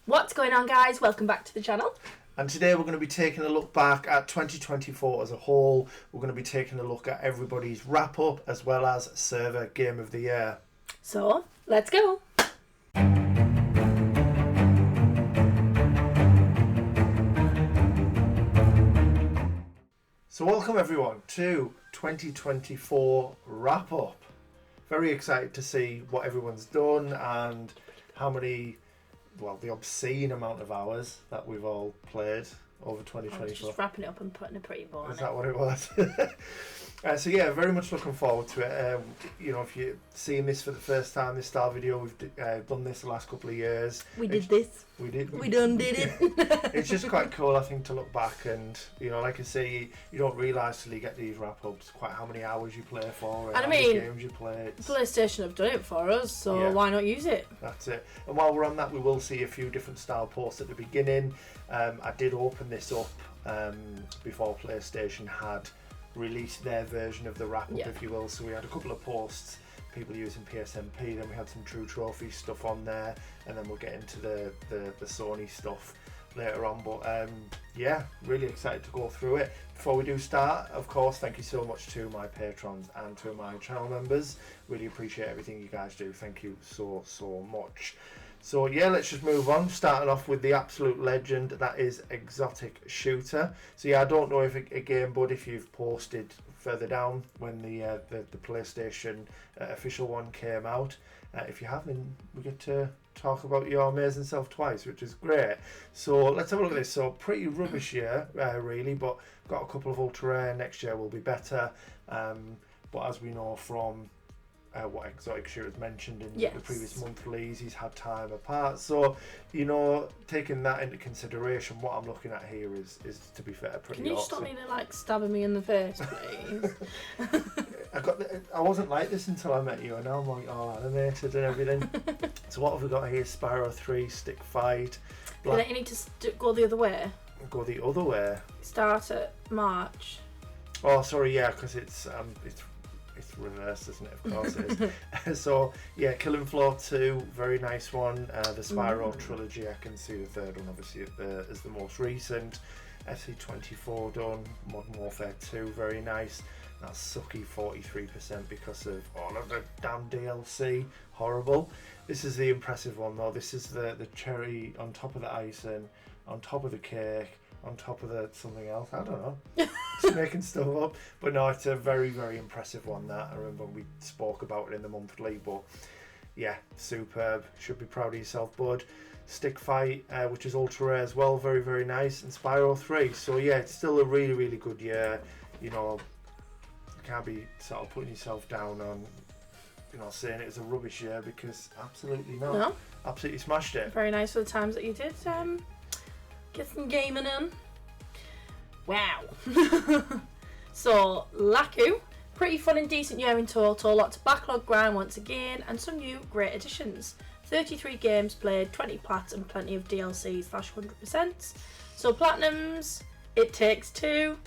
What's going on, guys? Welcome back to the channel. And today we're going to be taking a look back at 2024 as a whole. We're going to be taking a look at everybody's wrap-up as well as server game of the year. So, let's go. So welcome everyone to 2024 wrap-up. Very excited to see what everyone's done and how many, well, the obscene amount of hours that we've all played over 2024. Just wrapping it up and putting a pretty bow on it. Is that what it was? So yeah, very much looking forward to it. You know, if you're seeing this for the first time, this style video, we've done this the last couple of years. We did this. We did. We done did it. It's just quite cool, I think, to look back and, you know, like I say, you don't realise till you get these wrap-ups quite how many hours you play for and how many games you play. PlayStation have done it for us, so yeah, why not use it? That's it. And while we're on that, we will see a few different style posts at the beginning. I did open this up before PlayStation had released their version of the wrap-up, if you will. So we had a couple of posts, people using PSMP, then we had some True Trophy stuff on there, and then we'll get into the Sony stuff later on. But yeah, really excited to go through it. Before we do start, of course, thank you so much to my patrons and to my channel members. Really appreciate everything you guys do. Thank you so much. So yeah, let's just move on, starting off with the absolute legend, that is Exotic Shooter. So yeah, I don't know if again, but if you've posted further down when the PlayStation official one came out, if you haven't, we get to talk about your amazing self twice, which is great. So let's have a look at this. So pretty rubbish year, really, but got a couple of ultra rare. Next year will be better. But as we know from what Exotic Shooter's mentioned in the previous monthlies, he's had time apart. So, you know, taking that into consideration, what I'm looking at here is to be fair, pretty awesome. Can you stop me like stabbing me in the face, please? I wasn't like this until I met you, and now I'm like all animated and everything. So what have we got here? Spyro 3, Stick Fight. You need to go the other way. Go the other way. Start at March. Oh, sorry, yeah, because it's reversed, isn't it? Of course it is. So yeah, Killing Floor 2, very nice one. The Spyro trilogy, I can see the third one obviously as the most recent. SC24 done. Modern Warfare 2, very nice. That's sucky 43% because of all of the damn DLC. Horrible. This is the impressive one though. This is the cherry on top of the icing, on top of the cake, on top of the something else. I don't know. Just making stuff up. But no, it's a very, very impressive one that I remember we spoke about it in the monthly. But yeah, superb. Should be proud of yourself, bud. Stick Fight, which is ultra rare as well, very, very nice. And Spyro 3. So yeah, it's still a really, really good year. You know, you can't be sort of putting yourself down on, you know, saying it was a rubbish year, because absolutely not. No. Absolutely smashed it. Very nice for the times that you did. Get some gaming in. Wow. So, Laku, pretty fun and decent year in total. Lots of backlog grind once again, and some new great additions. 33 games played, 20 plats, and plenty of DLC /100%. So, Platinums, It Takes Two,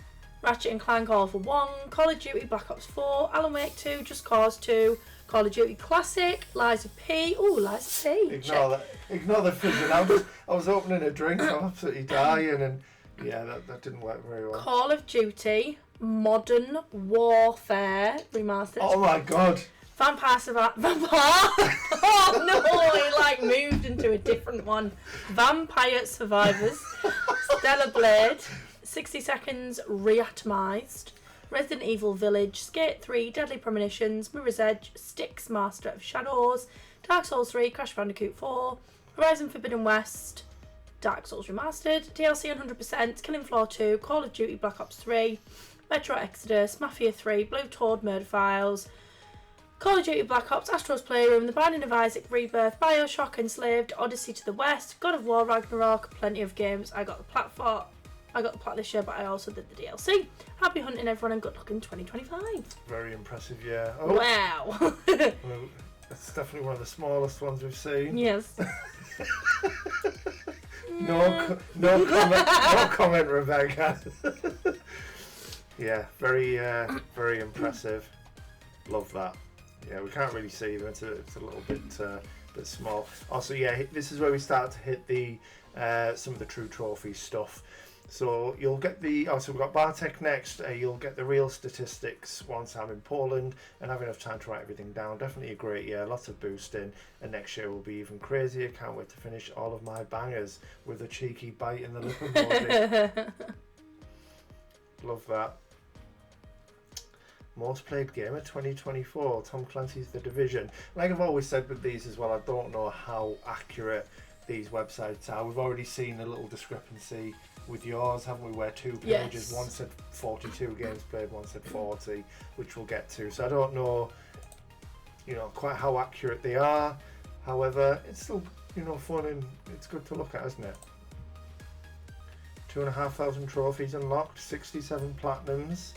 Ratchet and Clank All for One, Call of Duty Black Ops 4, Alan Wake 2, Just Cause 2, Call of Duty Classic, Lies of P. Ooh, Lies of P. Ignore the fizzing. I was opening a drink, I'm absolutely dying, and yeah, that didn't work very well. Call of Duty Modern Warfare Remastered. Oh my god. Vampire oh no, it like moved into a different one. Vampire Survivors, Stellar Blade, 60 Seconds Reatomized, Resident Evil Village, Skate 3, Deadly Premonitions, Mirror's Edge, Styx Master of Shadows, Dark Souls 3, Crash Bandicoot 4, Horizon Forbidden West, Dark Souls Remastered, DLC 100%, Killing Floor 2, Call of Duty Black Ops 3, Metro Exodus, Mafia 3, Blue Toad Murder Files, Call of Duty Black Ops, Astro's Playroom, The Binding of Isaac Rebirth, Bioshock Enslaved, Odyssey to the West, God of War Ragnarok, plenty of games. I got the plat this year, but I also did the DLC. Happy hunting everyone and good luck in 2025. Very impressive, yeah. Oh. Wow. It's definitely one of the smallest ones we've seen. Yes. No comment, Rebecca. Yeah, very impressive. Love that. Yeah, we can't really see them. It's a little bit bit small. Also, yeah, this is where we start to hit the some of the true trophy stuff. So you'll get the, we've got Bartek next, you'll get the real statistics once I'm in Poland and have enough time to write everything down. Definitely a great year, lots of boosting, and next year will be even crazier. Can't wait to finish all of my bangers with a cheeky bite in the lip emoji. Love that. Most played game of 2024, Tom Clancy's The Division. Like I've always said with these as well, I don't know how accurate these websites are. We've already seen a little discrepancy with yours, haven't we, where two pages, Yes. one said 42 games played, one said 40, which we'll get to. So I don't know, quite how accurate they are. However, it's still, fun, and it's good to look at, isn't it? 2,500 trophies unlocked, 67 platinums.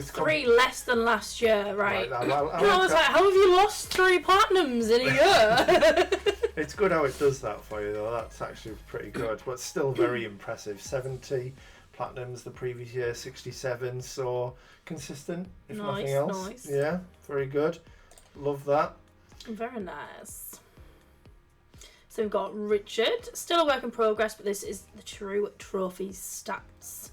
Three less than last year, right? I was like, how have you lost 3 platinums in a year? It's good how it does that for you, though. That's actually pretty good, but still very impressive. 70 platinums the previous year, 67, so consistent, if nothing else. Nice. Yeah, very good. Love that. Very nice. So we've got Richard, still a work in progress, but this is the true trophy stats.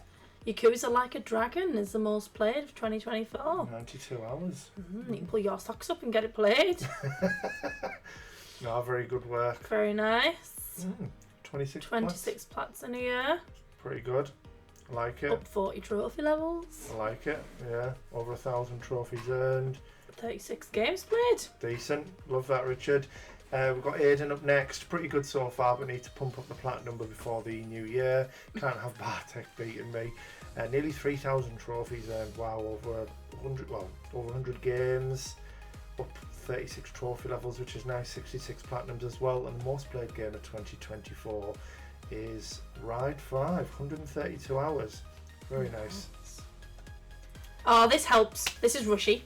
Yakuza Like a Dragon is the most played of 2024. 92 hours. You can pull your socks up and get it played. No, very good work. Very nice. 26 plats in a year. Pretty good. I like it. Up 40 trophy levels. I like it, yeah. Over 1,000 trophies earned. 36 games played. Decent. Love that, Richard. We've got Aiden up next. Pretty good so far, but need to pump up the plat number before the new year. Can't have Bartek beating me. Nearly 3,000 trophies earned. Wow, over 100 games. Up 36 trophy levels, which is nice. 66 platinums as well. And the most played game of 2024 is Ride 5, 132 hours. Very nice. Oh, this helps. This is rushy.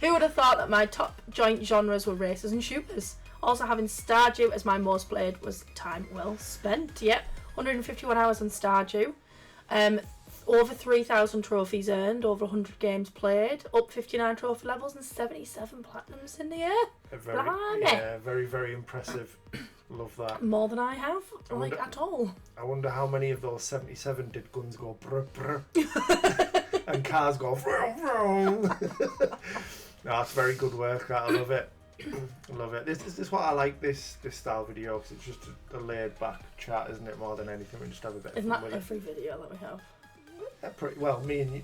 Who would have thought that my top joint genres were races and shooters? Also, having Stardew as my most played was time well spent. Yep, 151 hours on Stardew. Over 3,000 trophies earned, over 100 games played, up 59 trophy levels and 77 platinums in the year. Very, very impressive. Love that. More than I have, at all. I wonder how many of those 77 did guns go brr brr and cars go vroom vroom. No, it's very good work. I love it. I love it. This is what I like this style video, because it's just a laid back chat, isn't it? More than anything, we just have a bit of Isn't fun that with every video that we have? Pretty well, me and you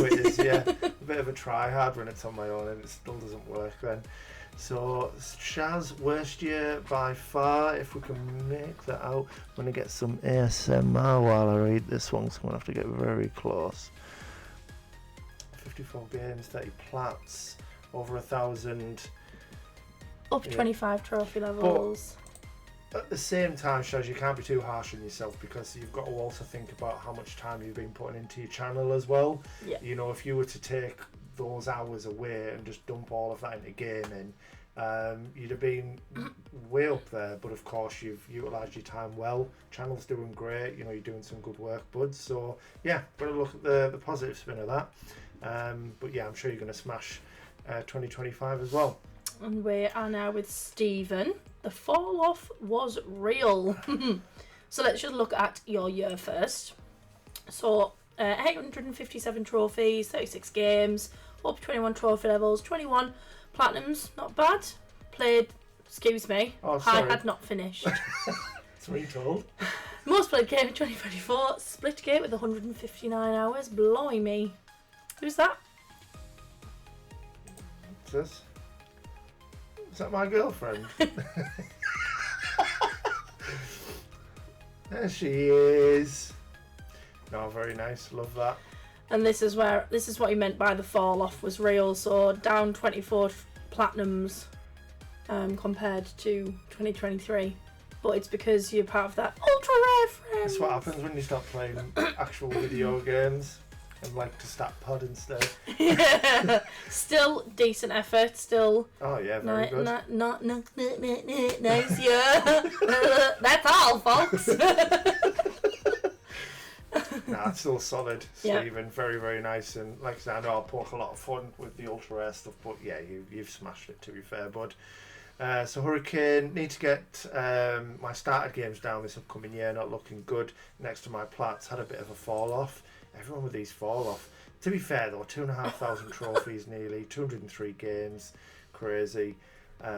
it is, yeah. A bit of a try hard when it's on my own and it still doesn't work then. So Shaz, worst year by far. If we can make that out, I'm going to get some ASMR while I read this one, so I'm going to have to get very close. 54 games, 30 plats, over 1,000. Up 25 trophy levels. At the same time, Shaz, you can't be too harsh on yourself, because you've got to also think about how much time you've been putting into your channel as well. Yeah. If you were to take those hours away and just dump all of that into gaming, you'd have been way up there. But of course, you've utilised your time well. Channel's doing great. You're doing some good work, bud. So yeah, got to look at the positive spin of that. But yeah, I'm sure you're going to smash 2025 as well. And we are now with Stephen. The fall off was real. So let's just look at your year first. So 857 trophies, 36 games, up 21 trophy levels, 21 platinums, not bad. Played, excuse me, I had not finished. That's what you told. Most played game in 2024, split game with 159 hours, blimey. Who's that? What's this? Is that my girlfriend? There she is. No, very nice. Love that. And this is what he meant by the fall off was real. So down 24 platinums compared to 2023. But it's because you're part of that ultra rare friend. That's what happens when you start playing actual video games and like to stat pod instead. Yeah. Still decent effort. Still. Oh yeah, very good. Nice, yeah. That's all, folks. Nah, That's still solid, Yeah. Stephen. Very, very nice. And like I said, I know I'll poke a lot of fun with the ultra rare stuff, but yeah, you've smashed it, to be fair, bud. So Hurricane, need to get my started games down this upcoming year, not looking good next to my plats. Had a bit of a fall off. Everyone with these fall off. To be fair though, 2,500 trophies nearly, 203 games, crazy,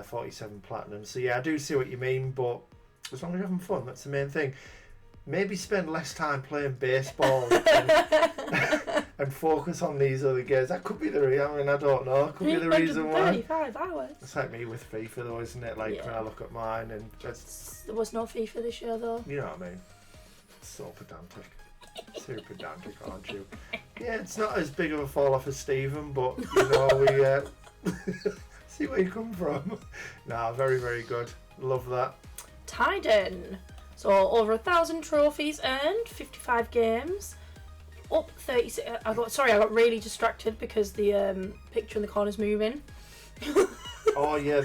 47 platinum. So yeah, I do see what you mean, but as long as you're having fun, that's the main thing. Maybe spend less time playing baseball and focus on these other games. That could be the reason. I mean, I don't know. Could be the reason why. 35 hours. It's like me with FIFA, though, isn't it? Like when I look at mine, and there was no FIFA this year, though. You know what I mean? So pedantic, super pedantic, aren't you? Yeah, it's not as big of a fall off as Stephen, but you know we see where you come from. Nah, very, very good. Love that. Tiden. So over 1,000 trophies earned, 55 games, up 36. I got really distracted because the picture in the corner's moving. Oh yeah, I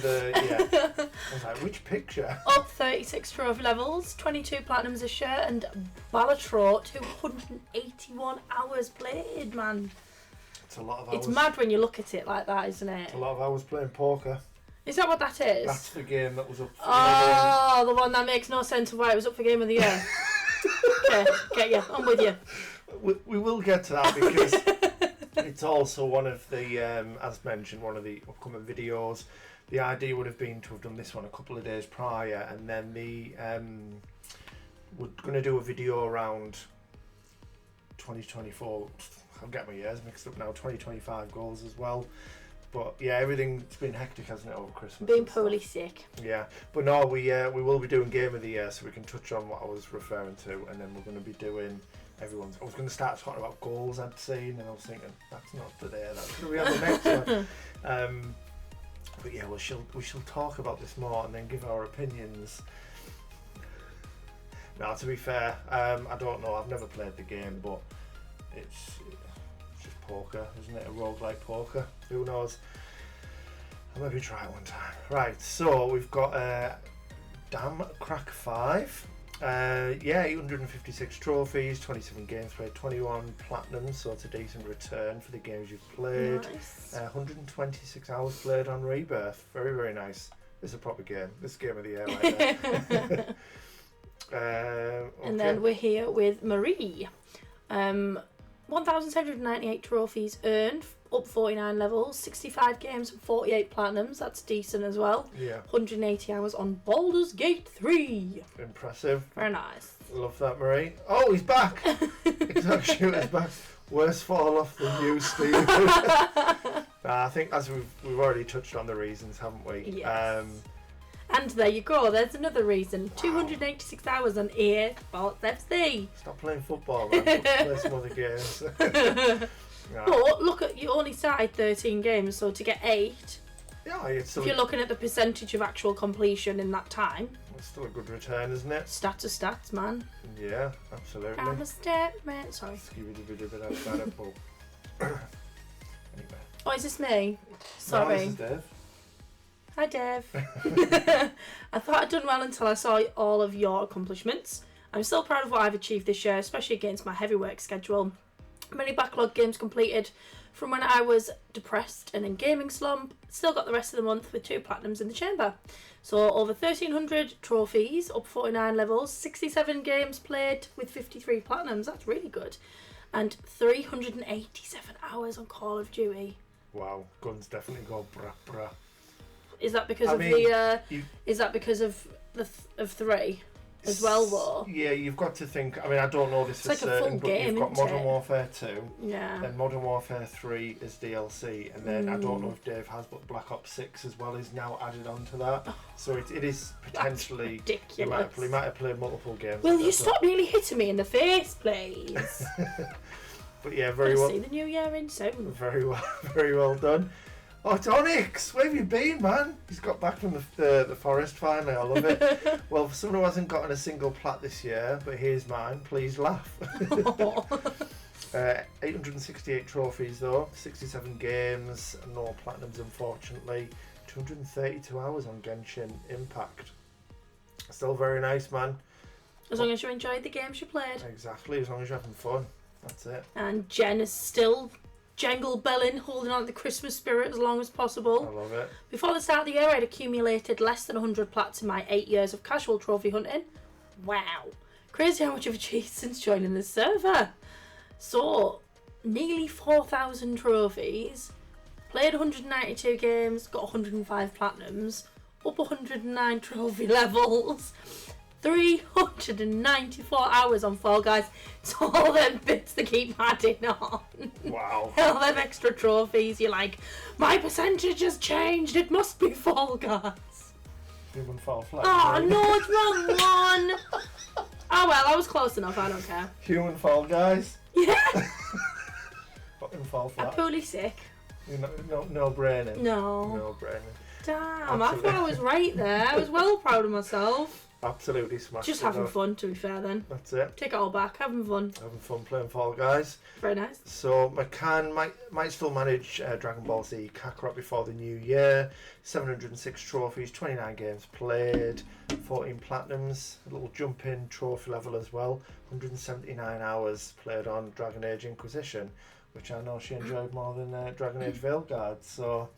was like, which picture? Up 36 trophy levels, 22 platinums this year, and Balatro 281 hours played, man. It's a lot of hours. It's mad when you look at it like that, isn't it? It's a lot of hours playing poker. Is that what that is? That's the game that was up for the one that makes no sense of why it was up for Game of the Year. Okay, get you. I'm with you. We will get to that because it's also one of the, as mentioned, one of the upcoming videos. The idea would have been to have done this one a couple of days prior, and then we're going to do a video around 2024. I'm getting my years mixed up now. 2025 goals as well. But yeah, everything's been hectic, hasn't it, over Christmas? Being poorly sick. Yeah, but no, we will be doing Game of the Year, so we can touch on what I was referring to, and then we're going to be doing everyone's. I was going to start talking about goals I'd seen, and I was thinking that's not today. That's going to be on the next one. But yeah, we shall talk about this more and then give our opinions. Now, to be fair, I don't know. I've never played the game, but it's just poker, isn't it? A roguelike poker. Who knows? I'll maybe try it one time. Right, so we've got Damn Crack 5. 856 trophies, 27 games played, 21 platinum, so it's a decent return for the games you've played. Nice. 126 hours played on Rebirth. Very, very nice. This is a proper game. This is Game of the Year right there. Okay. And then we're here with Marie. 1,798 trophies earned, up 49 levels, 65 games and 48 platinums. That's decent as well. Yeah. 180 hours on Baldur's Gate 3. Impressive. Very nice. Love that, Marie. Oh, he's back. Exact shooter's back. Worse fall off than you, Steve. I think as we've already touched on the reasons, haven't we? Yes. And there you go, there's another reason. Wow. 286 hours on EA Sports FC. Stop playing football, man. Play some other games. Right. But look at, you only started 13 games, so to get 8, it's still if you're looking at the percentage of actual completion in that time, it's still a good return, isn't it? Stats are stats, man. Yeah, absolutely. I'm a statement. Sorry. Anyway. Oh, is this me? Sorry. No, this is Dave. Hi, Dave. I thought I'd done well until I saw all of your accomplishments. I'm still proud of what I've achieved this year, especially against my heavy work schedule. Many backlog games completed from when I was depressed and in gaming slump. Still got the rest of the month with 2 platinums in the chamber. So over 1,300 trophies, up 49 levels, 67 games played with 53 platinums. That's really good. And 387 hours on Call of Duty. Wow, guns definitely go brah brah. Is that because Is that because of of 3 as well, though? Yeah, you've got to think. I mean, I don't know this for like certain, a full but game, you've got isn't Modern it? Warfare 2. Yeah. Then Modern Warfare 3 is DLC, and then I don't know if Dave has, but Black Ops 6 as well is now added onto that. So it is potentially ridiculous. You might have played multiple games. Will you stop nearly hitting me in the face, please? But yeah, very well. See the new year in soon. Very well done. Oh, it's Onyx! Where have you been, man? He's got back from the forest finally. I love it. Well, for someone who hasn't gotten a single plat this year, but here's mine. Please laugh. 868 trophies though, 67 games, no platinums unfortunately. 232 hours on Genshin Impact. Still very nice, man. As long as you enjoyed the games you played. Exactly, as long as you're having fun. That's it. And Jen is still jangle belling, holding on to the Christmas spirit as long as possible. I love it. Before the start of the year, I'd accumulated less than 100 plats in my 8 years of casual trophy hunting. Wow. Crazy how much I've achieved since joining the server. So, nearly 4,000 trophies, played 192 games, got 105 platinums, up 109 trophy levels, 394 hours on Fall Guys. It's all them bits that keep adding on. Wow. All them extra trophies. You're like, my percentage has changed. It must be Fall Guys. Human Fall Flat. Oh no, it's wrong one. Oh well, I was close enough. I don't care. Human Fall Guys. Yeah. Fucking Fall I'm Flat. poorly sick. No brainer. No. No brainer. Damn, I thought I was right there. I was well proud of myself. Absolutely smashed. Just it having up. fun, to be fair then. That's it. Take it all back, having fun. Having fun playing Fall Guys. Very nice. So McCann might still manage Dragon Ball Z Kakarot before the new year. 706 trophies, 29 games played, 14 platinums, a little jump in trophy level as well. 179 hours played on Dragon Age Inquisition, which I know she enjoyed more than Dragon Age Veilguard. So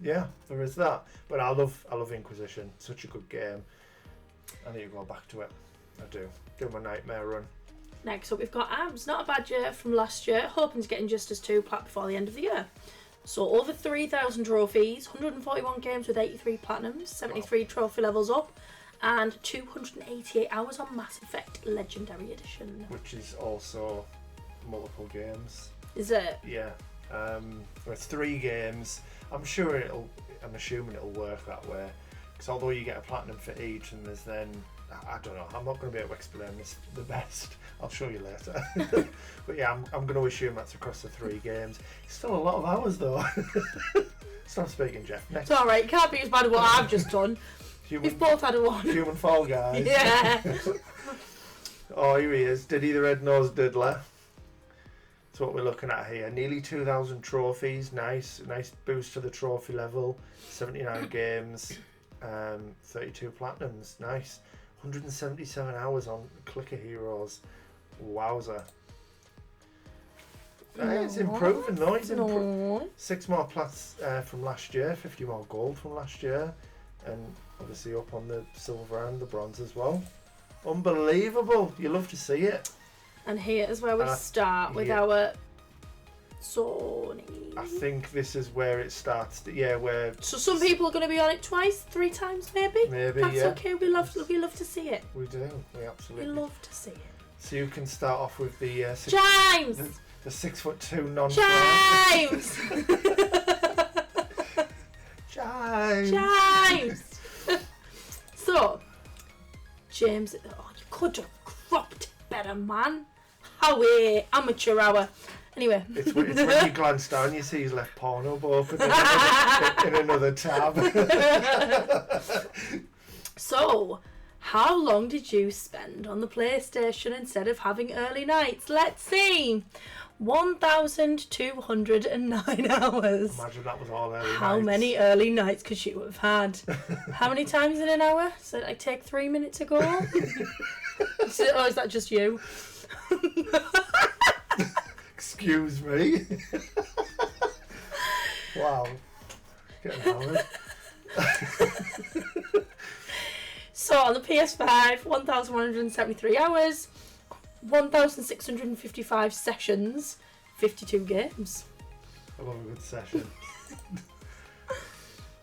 yeah, there is that. But I love Inquisition. Such a good game. I need to go back to it. I do. Do my nightmare run. Next up, we've got Abs. Not a bad year from last year. Hoping to get Injustice 2 plat before the end of the year. So over 3,000 trophies, 141 games with 83 platinums, 73 trophy levels up, and 288 hours on Mass Effect Legendary Edition. Which is also multiple games. Is it? Yeah. It's 3 games. I'm assuming it'll work that way. Because although you get a platinum for each, and there's then, I don't know, I'm not going to be able to explain this the best. I'll show you later. But yeah, I'm going to assume that's across the 3 games. It's still a lot of hours though. Stop speaking, Jeff. Next. It's alright, can't be as bad as what I've just done. We've both had a one. Human Fall Guys. Yeah. Oh, here he is. Diddy the Red-Nosed Diddler. That's what we're looking at here. Nearly 2,000 trophies. Nice boost to the trophy level. 79 games. 32 platinums. Nice. 177 hours on Clicker Heroes. Wowza. It's improving though. It's 6 more plats from last year. 50 more gold from last year. And obviously up on the silver and the bronze as well. Unbelievable. You love to see it. And here is where we start with our Sony. I think this is where it starts. Yeah, where. So some people are going to be on it twice, 3 times, maybe. Maybe. That's yeah. okay. We love to see it. We do. We absolutely. We love to see it. So you can start off with the James. The 6'2" non. James. James. So, James. Oh, you could have cropped it better, man. Howie, amateur hour. Anyway. It's when you glance down, you see he's left porno open in another tab. So, how long did you spend on the PlayStation instead of having early nights? Let's see. 1,209 hours. Imagine that was all early nights. How many early nights could you have had? How many times in an hour? So I take 3 minutes to go? Or is that just you? Excuse me. Wow. Getting hammered. So on the PS5, 1,173 hours, 1,655 sessions, 52 games. I love a good session.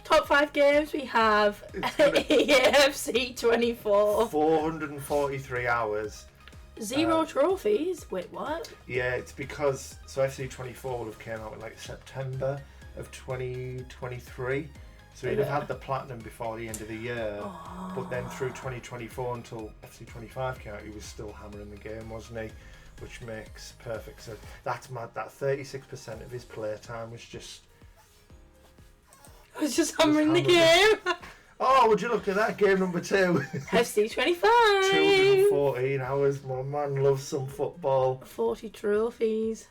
Top 5 games we have EFC 24. 443 hours. 0 trophies. Wait, what? Yeah, it's because FC24 would have came out in like September of 2023, so he'd have had the platinum before the end of the year. Oh. But then through 2024 until FC25 came out, he was still hammering the game, wasn't he? Which makes perfect sense. That's mad. That 36% of his play time was just. I was just hammering the game. Oh, would you look at that? Game number 2. FC 25. 214 hours. My man loves some football. 40 trophies.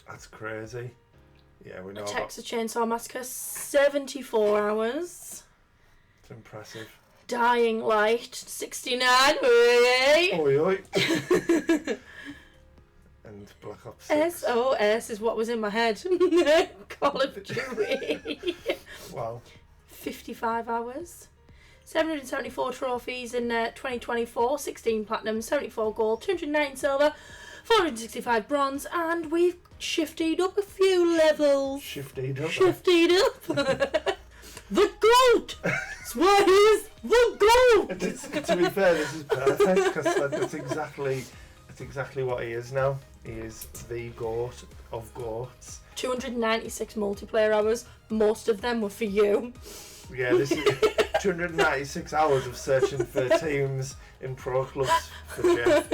That's crazy. Yeah, we know. Texas Chainsaw Massacre, 74 hours. It's impressive. Dying Light, 69. Oi. Oi, oi. And and Black Ops 6. SOS is what was in my head. Call of Duty. Wow. 55 hours. 774 trophies in 2024, 16 platinum, 74 gold, 209 silver, 465 bronze, and we've shifted up a few levels. Shifted up. The GOAT! That's what it is! The GOAT! To be fair, this is perfect because that's exactly what he is now. He is the GOAT of GOATs. 296 multiplayer hours, most of them were for you. Yeah, this is 296 hours of searching for teams in pro clubs for Jeff.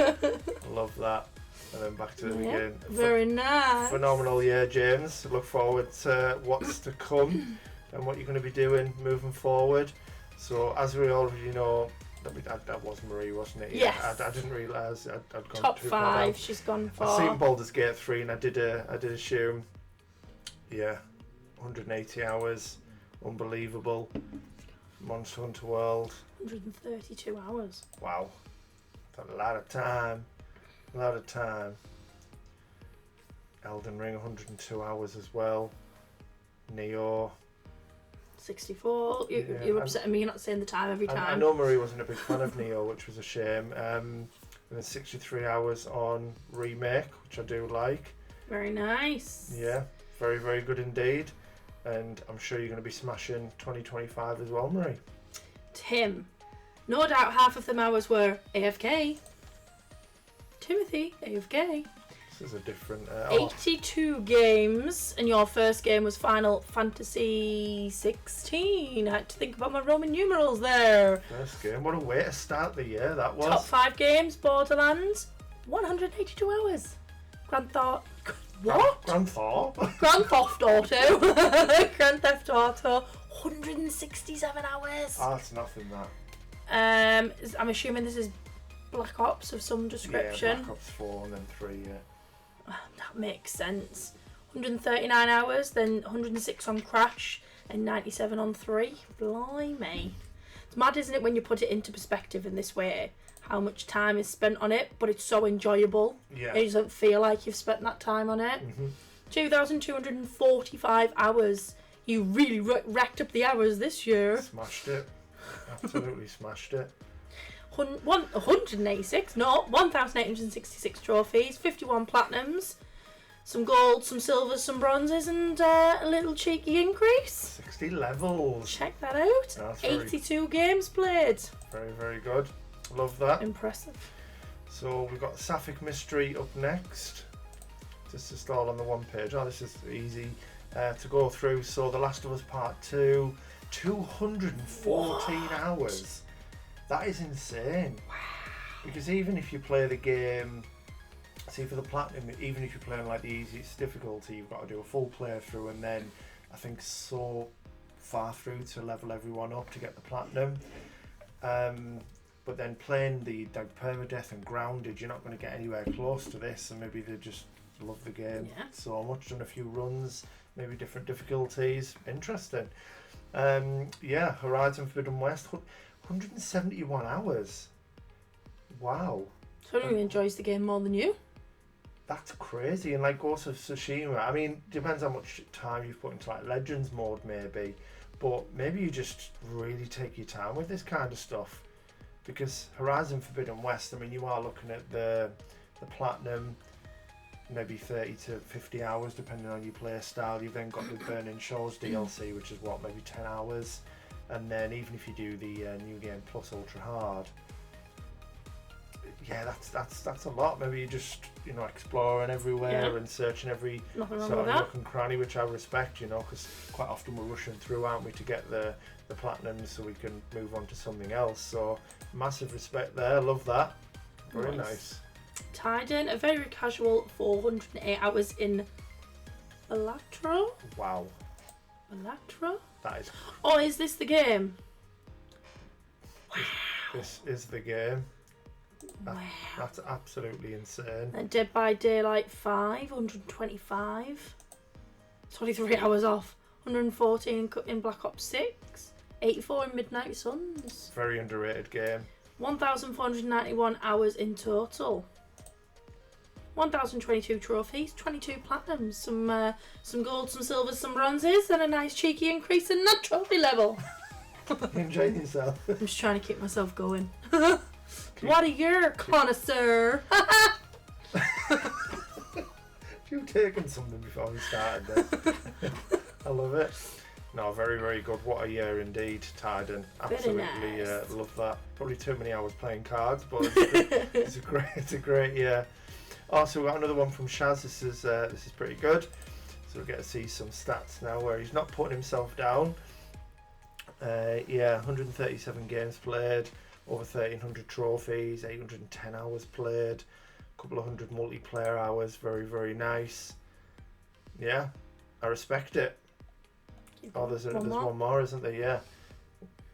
Love that. And then back to it again. Very nice. Phenomenal year, James. Look forward to what's to come and what you're going to be doing moving forward. So, as we already know, that was Marie, wasn't it? Yes. I didn't realise I'd gone Top too far 5, down. she's gone for. I've seen Baldur's Gate 3 and I did assume, 180 hours. Unbelievable. Monster Hunter World. 132 hours. Wow. That's a lot of time. Elden Ring, 102 hours as well. Neo. 64. You're upsetting me, you're not saying the time every time. I know Marie wasn't a big fan of Neo, which was a shame. And then 63 hours on Remake, which I do like. Very nice. Yeah, very, very good indeed. And I'm sure you're going to be smashing 2025 as well, Marie. Tim. No doubt half of them hours were AFK. Timothy, AFK. This is a different... 82 games, and your first game was Final Fantasy 16. I had to think about my Roman numerals there. First game. What a way to start the year that was. Top 5 games, Borderlands, 182 hours. Grand Theft... What? Grand Theft? Grand Theft Auto. Grand Theft Auto, 167 hours. Oh, that's nothing, that. I'm assuming this is Black Ops of some description. Yeah, Black Ops 4 and then 3, yeah. That makes sense. 139 hours, then 106 on Crash, and 97 on 3. Blimey. It's mad, isn't it, when you put it into perspective in this way, how much time is spent on it, but it's so enjoyable. Yeah. It doesn't feel like you've spent that time on it. 2,245 hours. You really racked up the hours this year. Smashed it. Absolutely smashed it. 186, no, 1,866 trophies, 51 platinums, some gold, some silvers, some bronzes, and a little cheeky increase. 60 levels. Check that out. That's 82 games played. Very, very good. Love that. Impressive. So we've got Sapphic Mystery up next. Just all on the one page. Oh, this is easy to go through. So The Last of Us Part 2, 214 hours. That is insane. Wow. Because even if you play the game, see for the platinum, even if you're playing like the easiest difficulty, you've got to do a full playthrough and then I think so far through to level everyone up to get the platinum. But then playing the permadeath and grounded, you're not going to get anywhere close to this, and maybe they just love the game so much. Done a few runs, maybe different difficulties. Interesting. Horizon Forbidden West, 171 hours. Wow. So who enjoys the game more than you? That's crazy. And like Ghost of Tsushima, I mean, depends how much time you've put into like Legends mode maybe, but maybe you just really take your time with this kind of stuff. Because Horizon Forbidden West, I mean, you are looking at the platinum, maybe 30 to 50 hours depending on your play style. You've then got the Burning Shores DLC, which is what, maybe 10 hours. And then even if you do the New Game Plus Ultra Hard, yeah, that's a lot. Maybe you just, exploring everywhere and searching every sort of nook and cranny, which I respect, because quite often we're rushing through, aren't we, to get the platinum so we can move on to something else. So massive respect there. Love that. Very nice. Tied in a very casual 408 hours in Balatro. Wow. Balatro? That is. Oh, is this the game? Wow. This is the game. Wow. That's absolutely insane. And Dead by Daylight 5, 125. 23 hours off. 114 in Black Ops 6. 84 in Midnight Suns. Very underrated game. 1,491 hours in total. 1,022 trophies, 22 platinums, some gold, some silvers, some bronzes, and a nice cheeky increase in that trophy level. You enjoying yourself? I'm just trying to keep myself going. What a year, connoisseur! You've taken something before we started then. I love it. No, very, very good. What a year indeed, Tyden. Absolutely nice. Love that. Probably too many hours playing cards, but it's a great year. Also, we've got another one from Shaz. This is pretty good. So we get to see some stats now where he's not putting himself down. 137 games played, over 1,300 trophies, 810 hours played, a couple of hundred multiplayer hours. Very, very nice. Yeah, I respect it. Oh, there's one more, isn't there?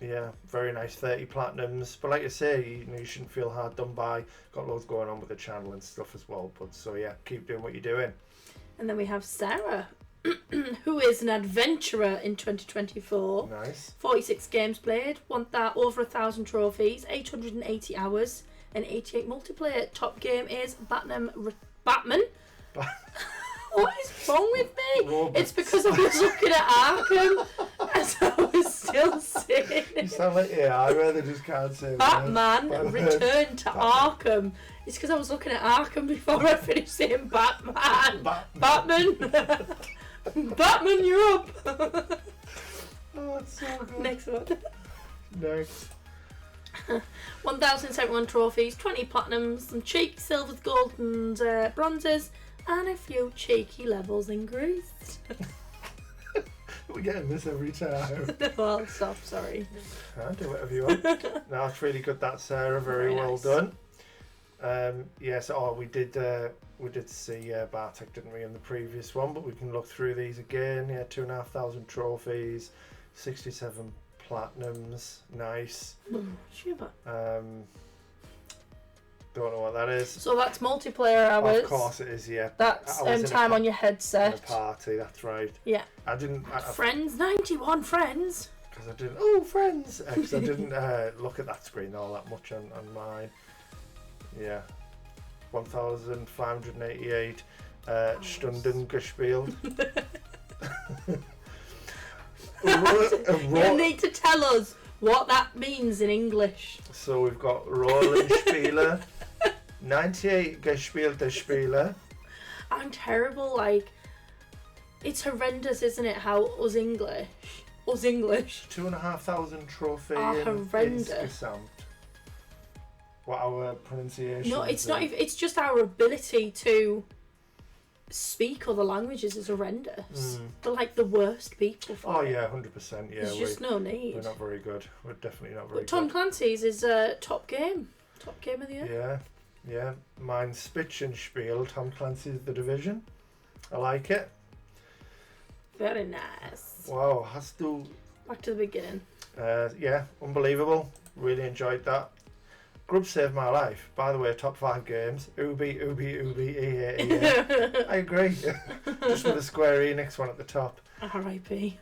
Yeah, very nice. 30 platinums. But like I say, you shouldn't feel hard done by. Got loads going on with the channel and stuff as well. But so yeah, keep doing what you're doing. And then we have Sarah, who is an adventurer in 2024. Nice. 46 games played, over 1,000 trophies, 880 hours, and 88 multiplayer. Top game is Batman. What is wrong with me? Robots. It's because I was looking at Arkham as I was still saying You sound like AI where they just can't say Batman Return to Arkham. It's because I was looking at Arkham before I finished saying Batman. Batman. Batman, you're up. Oh, it's so good. Next one. Next. 1,071 trophies, 20 platinums, some cheeky silvers, gold and bronzes, and a few cheeky levels increased. We're getting this every time. Well, stop, sorry. Do whatever you want. No, it's really good, that, Sarah. Very well nice. done. Yes, we did see Bartek, didn't we, in the previous one, but we can look through these again. Yeah, 2,500 trophies, 67 platinums. Nice. Shiver. Don't know what that is. So that's multiplayer hours. Of course it is, yeah. That's time on your In a headset. party, that's right. Yeah. I didn't... Friends, 91 friends. Because I didn't... Oh, friends! Because I didn't look at that screen all that much on mine. Yeah. 1,588 Stunden gespielt. You need to tell us what that means in English. So we've got Rollenspieler, 98 gespielte Spiele. I'm terrible, it's horrendous, isn't it, how us English 2,500 trophy horrendous. insgesamt. What our pronunciation? No, it's not even, it's just our ability to speak other languages is horrendous. We're like the worst people for it. Yeah, 100%. Yeah, there's just no need. We're not very good. We're definitely not very But Tom good. Clancy's is top game of the year. Yeah. Mine's Spitzenspiel. Tom Clancy's The Division. I like it. Very nice. Wow, hast du... Back to the beginning. Yeah, unbelievable. Really enjoyed that. Grub saved my life. By the way, top 5 games. Ubi, EA. I agree. Just with the Square Enix one at the top. R.I.P.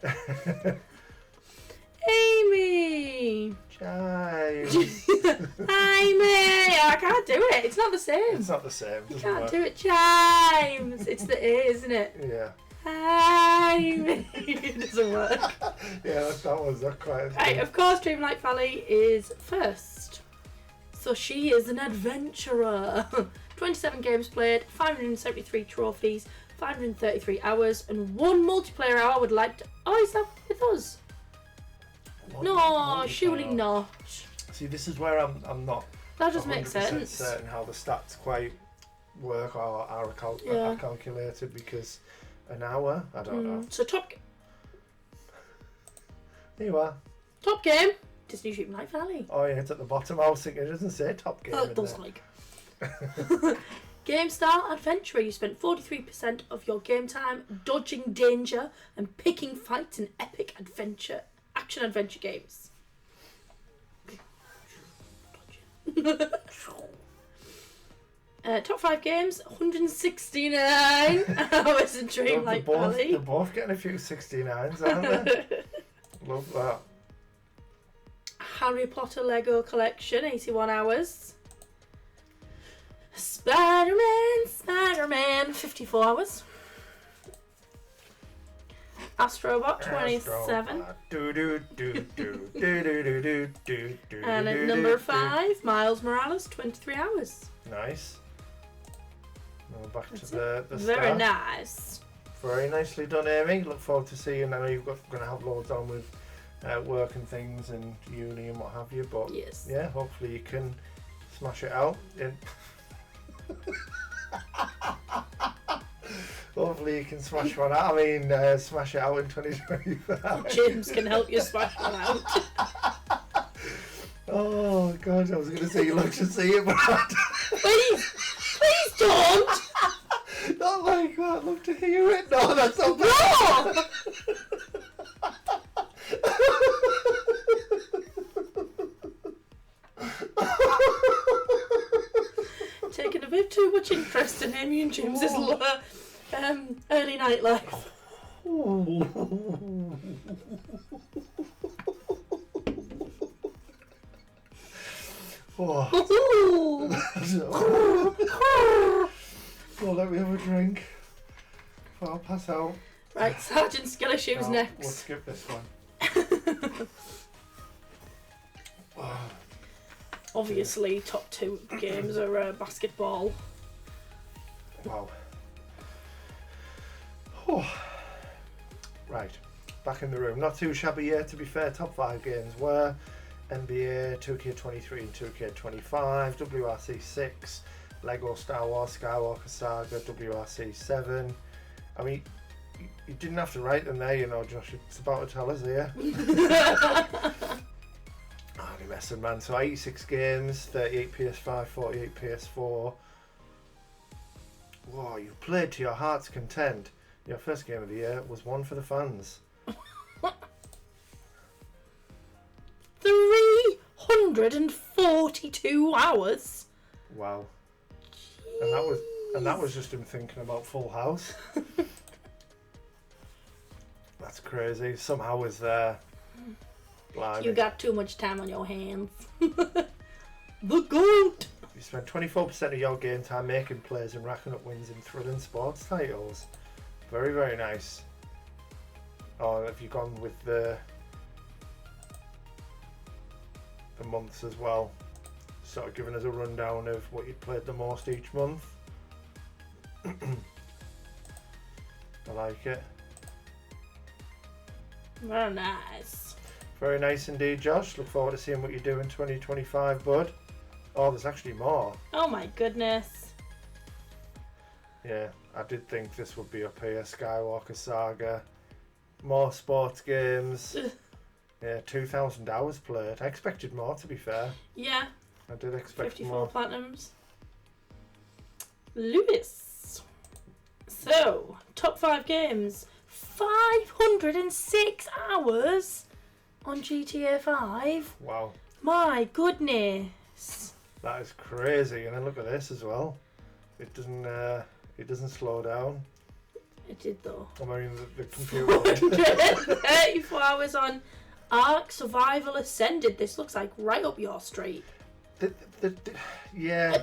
Amy! Chimes. Amy! I can't do it. It's not the same. It's not the same. You can't do it. Chimes! It's the A, isn't it? Yeah. Amy! It doesn't work. Yeah, that was quite... Right, of course, Dreamlight Valley is first. So she is an adventurer. 27 games played, 573 trophies, 533 hours, and 1 multiplayer hour. I would like to... Oh, is that with us? No, surely not. See, this is where I'm not... That does make 100% sense. certain how the stats quite work or are calculated, because an hour, I don't know. So top There you are. top game, Disney Dreamlight Valley. Oh yeah, it's at the bottom. I was thinking it doesn't say top game. It does like. Game style adventurer. You spent 43% of your game time dodging danger and picking fights in epic action adventure games. Top 5 games, 169 hours in Dreamlight Valley. They're both getting a few 69s, aren't they? Love that. Harry Potter Lego collection, 81 hours. Spider-Man, 54 hours. Astrobot, 27. And at number 5, Miles Morales, 23 hours. Nice. Now back That's to the Very start. nice. Very nicely done, Amy. Look forward to seeing. I know you've going to have loads on with work and things and uni and what have you, but Yes. yeah, hopefully you can smash it out. Hopefully you can smash one out. I mean, smash it out in 2025. James can help you smash one out. Oh God, I was going to say you love to see it, but Please don't. not like that. Love to hear it. No, that's not bad. No. Taking a bit too much interest in Amy and James's early nightlife. Oh. Well, let me have a drink. I'll pass out. Right, Sergeant Skillyshoe's No, next. We'll skip this one. Obviously, top 2 games are basketball. Wow. Right, back in the room. Not too shabby yet, to be fair. Top 5 games were NBA 2K23 and 2K25, WRC6, Lego Star Wars Skywalker Saga, WRC7. I mean, you didn't have to write them there, you know, Josh. It's about to tell us here. Only messing, man. So 86 games, 38 PS5, 48 PS4. Whoa, you played to your heart's content. Your first game of the year was one for the fans. 342 hours. Wow. And that was just him thinking about Full House. That's crazy. Some hours there. Blimey. You got too much time on your hands. The GOAT! You spend 24% of your game time making plays and racking up wins in thrilling sports titles. Very, very nice. Oh, have you gone with the months as well? Sort of giving us a rundown of what you'd played the most each month. I like it. Very nice. Very nice indeed, Josh. Look forward to seeing what you do in 2025, bud. Oh, there's actually more. Oh my goodness. Yeah, I did think this would be up here. Skywalker Saga. More sports games. Yeah, 2,000 hours played. I expected more, to be fair. Yeah. I did expect 54 more. platinums. Lewis. So, top 5 games. 506 hours on GTA 5. Wow, My goodness. that is crazy. And then look at this as well. It doesn't slow down. It did though. I mean, the computer. 434 hours on Ark Survival Ascended. This looks like right up your street. Yeah.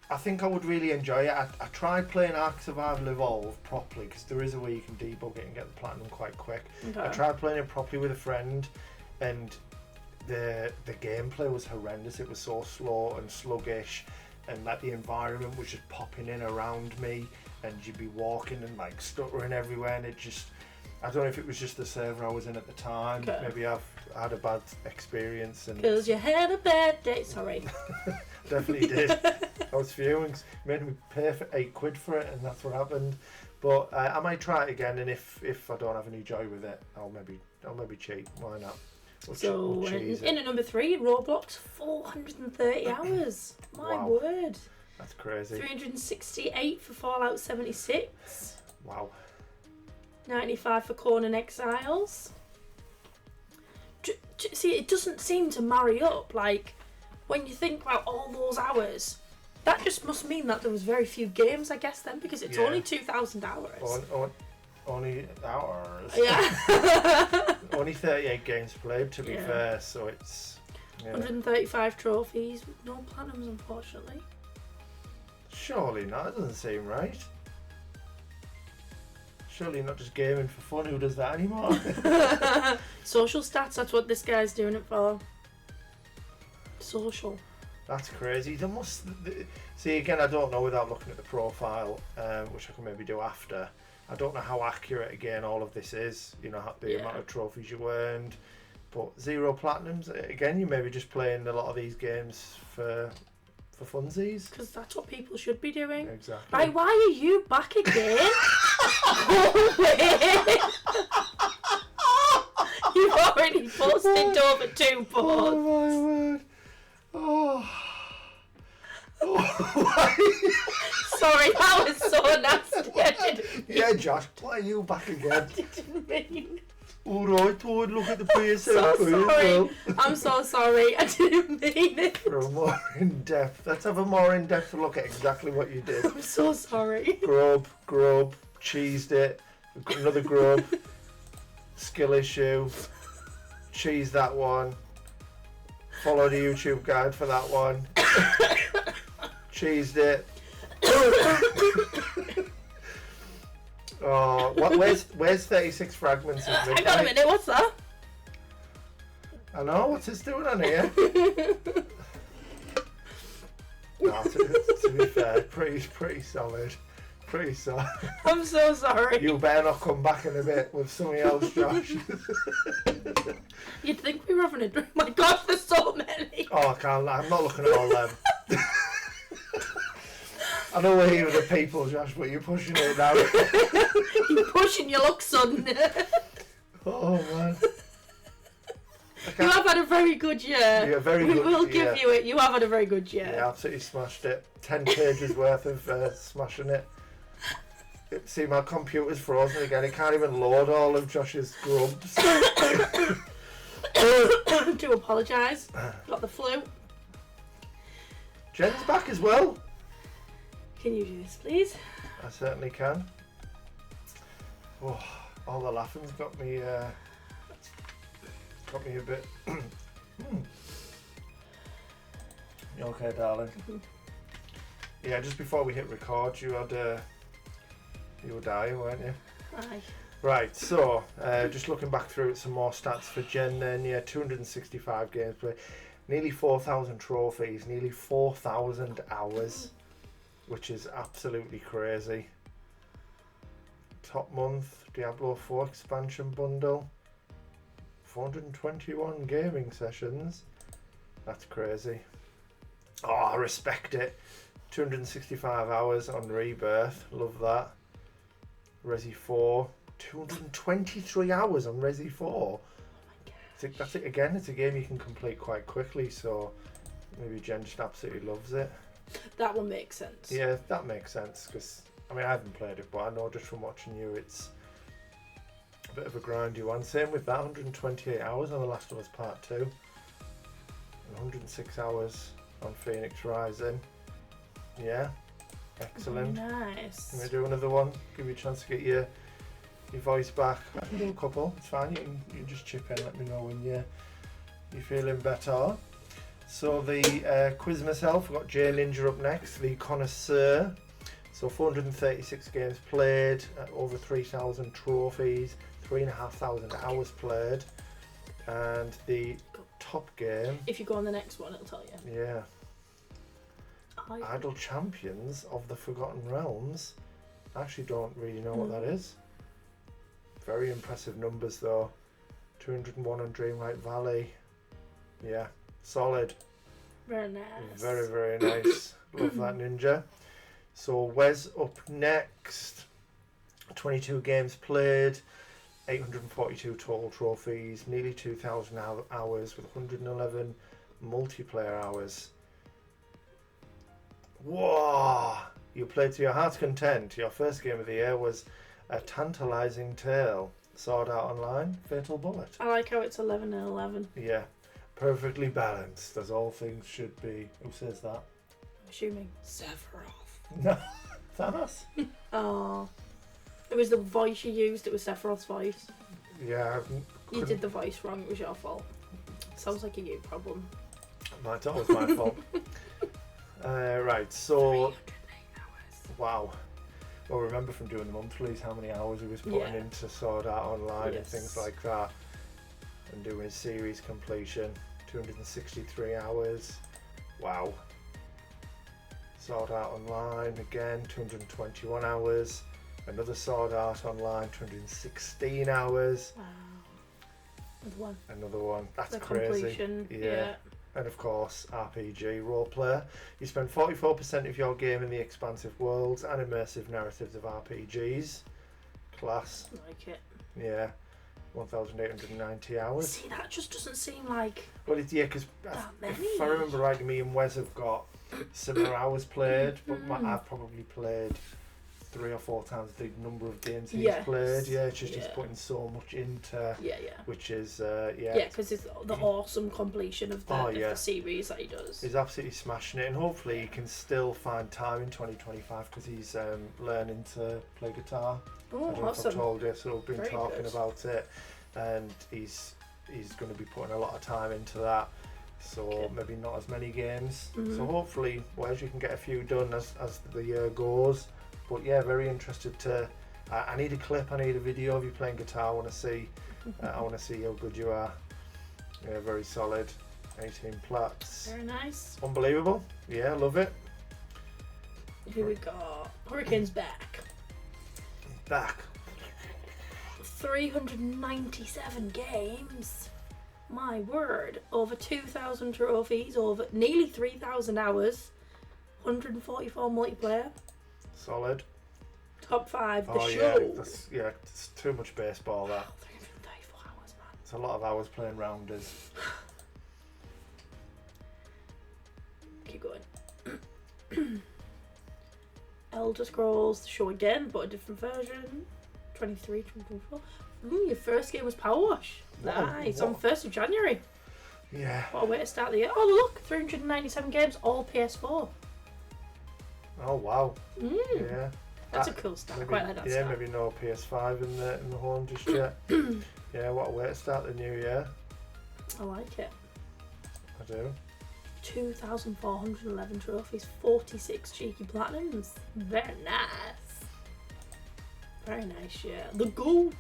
I think I would really enjoy it. I tried playing Ark Survival Evolved properly because there is a way you can debug it and get the platinum quite quick. Okay. I tried playing it properly with a friend, and the gameplay was horrendous. It was so slow and sluggish, and like the environment was just popping in around me, and you'd be walking and like stuttering everywhere, and it just, I don't know if it was just the server I was in at the time. Okay. Maybe I've had a bad experience, and Because you had a bad day. Sorry. definitely did. I was fuming. Made me pay for £8 for it, and that's what happened. But I might try it again, and if I don't have any joy with it, I'll maybe cheat. Why not? So, We'll cheese in it. at number 3, Roblox, 430 hours. My Wow. word. That's crazy. 368 for Fallout 76. Wow. 95 for Conan Exiles. See, it doesn't seem to marry up. Like, when you think about all those hours, that just must mean that there was very few games, I guess, then, because it's Yeah. only 2,000 hours. Only hours. Yeah. Only 38 games played, to be Yeah. fair. So it's. Yeah. 135 trophies, no platinums, unfortunately. Surely not. That doesn't seem right. Surely not just gaming for fun. Who does that anymore? Social stats, that's what this guy's doing it for. Social. That's crazy. There must see again. I don't know without looking at the profile, which I can maybe do after. I don't know how accurate again all of this is. You know the amount of trophies you earned, but 0 platinums. Again, you may be just playing a lot of these games for funsies. Because that's what people should be doing. Exactly. Right, why are you back again? Go away. You've already posted over 2 posts. Oh my word. Oh. Sorry, that was so nasty. Yeah, Josh, why are you back again? I didn't mean. Alright, Todd, look at the PSL. So sorry. I'm so sorry. I didn't mean it. For a more in-depth, let's have a more in-depth look at exactly what you did. I'm so sorry. Grub, cheesed it, another grub, skill issue, cheese that one, follow the YouTube guide for that one, cheesed it. Oh, where's 36 fragments of midnight? Hang on a minute, what's that? I know, what's this doing on here? No, to be fair, pretty solid. Pretty solid. I'm so sorry. You better not come back in a bit with something else, Josh. You'd think we were having a drink. My gosh, there's so many. Oh, I can't. I'm not looking at all them. I know we're here with the people, Josh, but you're pushing it now. You're pushing your luck, son. Oh, man. You have had a very good year. Yeah, very good. We will give you it. You have had a very good year. Yeah, absolutely smashed it. 10 pages worth of smashing it. See, my computer's frozen again. It can't even load all of Josh's grubs. Do apologise. Got the flu. Jen's back as well. Can you do this, please? I certainly can. Oh, all the laughing's got me a bit. You okay, darling? Mm-hmm. Yeah, just before we hit record, you were dying, weren't you? Aye. Right, so just looking back through some more stats for Jen then, yeah, 265 games played, nearly 4,000 trophies, nearly 4,000 hours, which is absolutely crazy. Top month, Diablo 4 expansion bundle, 421 gaming sessions, that's crazy. Oh, I respect it. 265 hours on Rebirth, love that. Resi 4, 223 hours on Resi 4. That's it again, it's a game you can complete quite quickly, so maybe Jen just absolutely loves it. That one makes sense. Yeah, that makes sense, because I mean I haven't played it, but I know just from watching you it's a bit of a grindy one. Same with that, 128 hours on The Last of Us Part 2 and 106 hours on Phoenix Rising. Yeah, excellent. Nice. Can we do another one? Give you a chance to get your voice back. I can do a couple, it's fine, you can just chip in, let me know when you're feeling better. So the quiz myself, we've got Jay Ninja up next, the connoisseur. So 436 games played, over 3,000 trophies, 3,500 hours played, and the top game. If you go on the next one, it'll tell you. Yeah. Idle Champions of the Forgotten Realms. I actually don't really know what that is. Very impressive numbers though. 201 on Dreamlight Valley. Yeah, solid. Very nice. Very, very nice. Love that, Ninja. So Wes up next. 22 games played, 842 total trophies, nearly 2,000 hours with 111 multiplayer hours. Whoa! You played to your heart's content. Your first game of the year was A Tantalising Tale. Sword Art Online, Fatal Bullet. I like how it's 11 and 11. Yeah, perfectly balanced, as all things should be. Who says that? I'm assuming Sephiroth. No, Thanos? Oh. It was the voice you used, it was Sephiroth's voice. Yeah. You did the voice wrong, it was your fault. Sounds like a you problem. It's always my fault. Right, so 308 hours. wow. Well, remember from doing the monthlies how many hours he was putting into Sword Art Online and things like that, and doing series completion. 263 hours. Wow. Sword Art Online again, 221 hours. Another Sword Art Online, 216 hours. Wow. Another one. Another one. That's The crazy. completion. Yeah. And of course, RPG role player. You spend 44% of your game in the expansive worlds and immersive narratives of RPGs. Class. Like it. Yeah. 1,890 hours. See, that just doesn't seem like Well, it's because that many. if I remember right, me and Wes have got similar hours played, but I've probably played 3 or 4 times the number of games he's played. Yeah, it's just he's putting so much into. Which is because it's the awesome completion of the series that he does. He's absolutely smashing it, and hopefully he can still find time in 2025 because he's learning to play guitar. Oh, I don't know if I've told you, so we've been Very talking good. about it, and he's going to be putting a lot of time into that. So maybe not as many games. So hopefully, Wes, you can get a few done as the year goes. But yeah, very interested to. I need a clip. I need a video of you playing guitar. I want to see. I want to see how good you are. Yeah, very solid. 18 plats. Very nice. Unbelievable. Yeah, love it. Here we go. Hurricane's back. Back. 397 games. My word. Over 2,000 trophies. Over nearly 3,000 hours. 144 multiplayer. Solid. Top 5. The show. Yeah, it's too much baseball. That. 334 hours, man. It's a lot of hours playing rounders. Keep going. Elder Scrolls, the show again, but a different version. 23, 24. Your first game was Power Wash. Nice. On 1st of January. Yeah. What a way to start the year. Oh, look. 397 games, all PS4. Oh, wow. Yeah. That's a cool start. Maybe, Quite like that start. Maybe no PS5 in the home just yet. Yeah, what a way to start the new year. I like it. I do. 2,411 trophies, 46 cheeky platinums. Very nice. Very nice, yeah. The GOAT.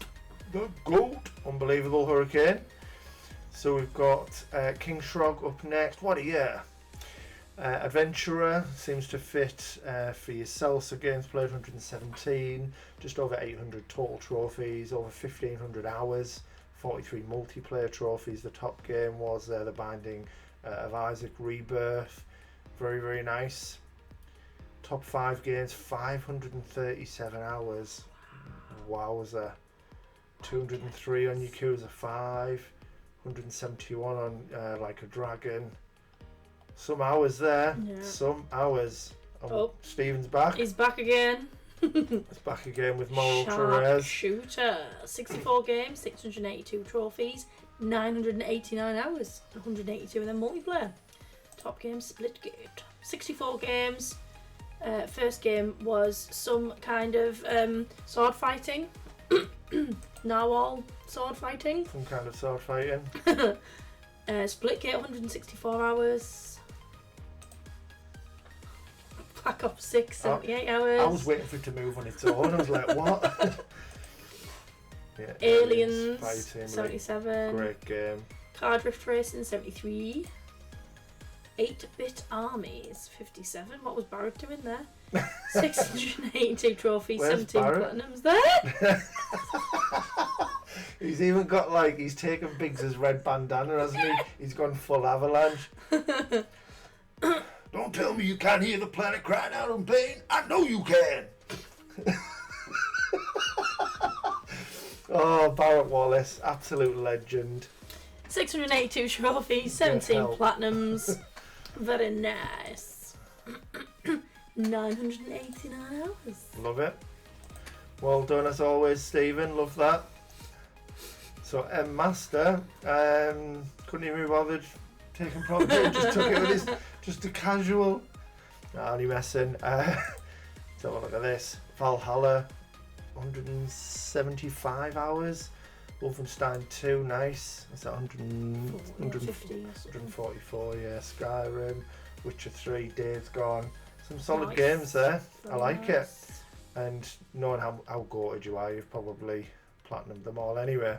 The GOAT. Unbelievable Hurricane. So we've got King Shrog up next. What a year. Adventurer seems to fit for yourself. So games played 117, just over 800 total trophies, over 1,500 hours, 43 multiplayer trophies. The top game was The Binding of Isaac Rebirth. Very, very nice. Top 5 games, 537 hours. Wowza. 203 on Yakuza 5, 171 on Like a Dragon. Some hours there. Yeah. Some hours. Stephen's back. He's back again. He's back again with more ultra rares. Shooter. 64 games, 682 trophies, 989 hours, 182 in the multiplayer. Top game Splitgate. 64 games. First game was some kind of sword fighting. Narwhal sword fighting. Some kind of sword fighting. Splitgate, 164 hours. Black Ops 6, 78 hours. I was waiting for it to move on its own. I was like, what? Yeah, Aliens, fighting, 77. Great game. Car Drift Racing, 73. 8-Bit Armies, 57. What was Barrett doing there? 682 trophies, Where's 17 Barrett? platinums there. He's even got he's taken Biggs's red bandana, hasn't he? He's gone full Avalanche. Don't tell me you can't hear the planet crying out in pain. I know you can. Oh, Barrett Wallace, absolute legend. 682 trophies, 17 platinums. Very nice. 989 hours. Love it. Well done as always, Stephen. Love that. So M Master, couldn't even be bothered taking proper. Just took it with his, just a casual. Only messing. Let's have a look at this. Valhalla, 175 hours, Wolfenstein 2, nice. Is that 150 or something. 144, yeah. Skyrim, Witcher 3, Days Gone. Some solid Nice. games there. I Very like it. nice. And knowing how goated you are, you've probably platinumed them all anyway.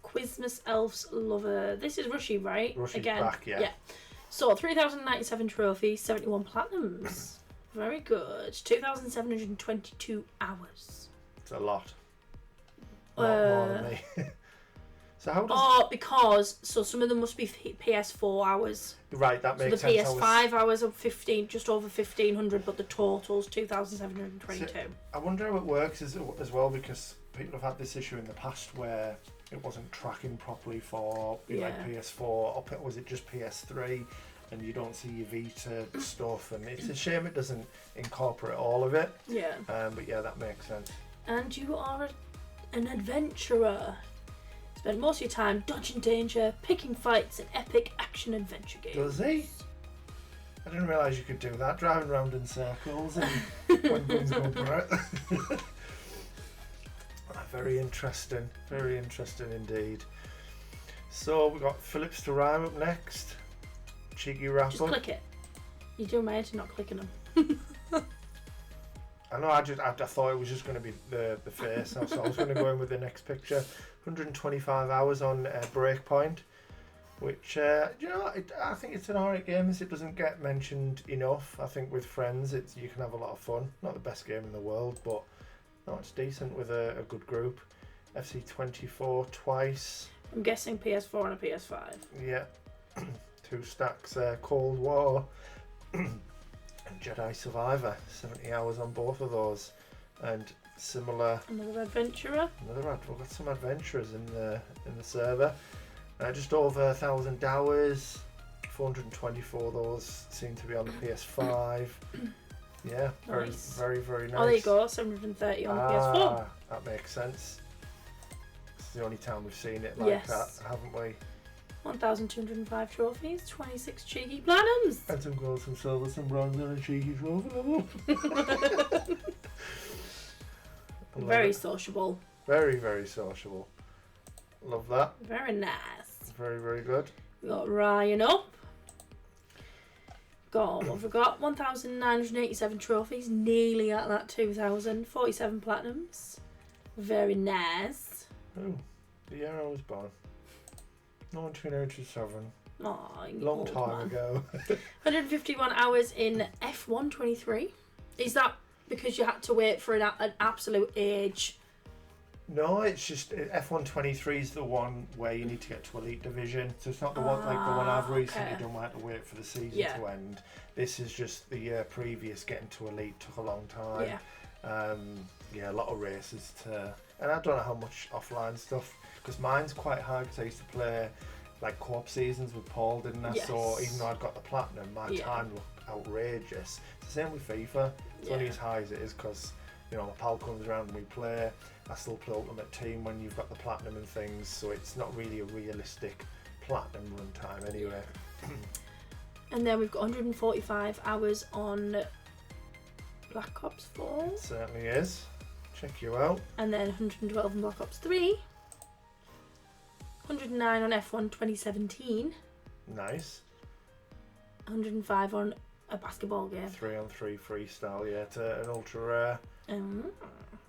Quizmas Elves Lover. This is Rushy, right? Rushy's Again. back, yeah. So 3,097 trophies, 71 platinums. Very good. 2,722 hours. It's a lot. A lot more than me. So how does... because some of them must be PS4 hours. Right, that So makes the sense. PS5 hours are just over 1,500, but the total's 2,722. I wonder how it works as well, because people have had this issue in the past where it wasn't tracking properly for like PS4, or was it just PS3, and you don't see your Vita stuff, and it's a shame it doesn't incorporate all of it. Yeah. But yeah, that makes sense. And you are an adventurer. Spend most of your time dodging danger, picking fights in epic action-adventure games. Does he? I didn't realise you could do that, driving around in circles and when guns go for it. Very interesting indeed. So we've got Phillips to Rhyme up next. Cheeky wrap Just up. click it. You're doing my head to not clicking them. I know, I thought it was just going to be the face, so I was going to go in with the next picture. 125 hours on Breakpoint, which, I think it's an alright game, as it doesn't get mentioned enough. I think with friends, you can have a lot of fun. Not the best game in the world, but no, it's decent with a good group. FC24 twice. I'm guessing PS4 and a PS5. Yeah. 2 stacks Cold War. Jedi Survivor, 70 hours on both of those, and similar. Another adventurer. We've got some adventurers in the server. Just over 1,000 hours. 424 of those seem to be on the PS5. Yeah, Nice. very nice. Oh, there you go, 730 on the PS4. That makes sense. It's the only time we've seen it like that, haven't we? 1,205 trophies, 26 cheeky platinums. And some gold, some silver, some bronze, and a cheeky trophy level. Very sociable. Very sociable. Love that. Very nice. Very good. We got Ryan up. What have we got? 1,987 trophies, nearly at that 2,000. 47 platinums. Very nice. Oh, the year I was born. 1987. Oh, Long time ago. 151 hours in F123. Is that because you had to wait for an absolute age? No, it's just F123 is the one where you need to get to Elite Division. So it's not the one like the one I've recently done where I had to wait for the season to end. This is just the year previous. Getting to Elite took a long time. A lot of races and I don't know how much offline stuff, because mine's quite hard, because I used to play like co-op seasons with Paul, didn't I? So even though I'd got the platinum, my time looked outrageous. It's the same with FIFA. It's only as high as it is because, my pal comes around and we play. I still play Ultimate Team when you've got the platinum and things, so it's not really a realistic platinum run time anyway. And then we've got 145 hours on Black Ops 4. It certainly is. Check you out. And then 112 on Black Ops 3. 109 on F1 2017. Nice. 105 on a basketball game. 3-on-3 freestyle, yeah, to an ultra rare.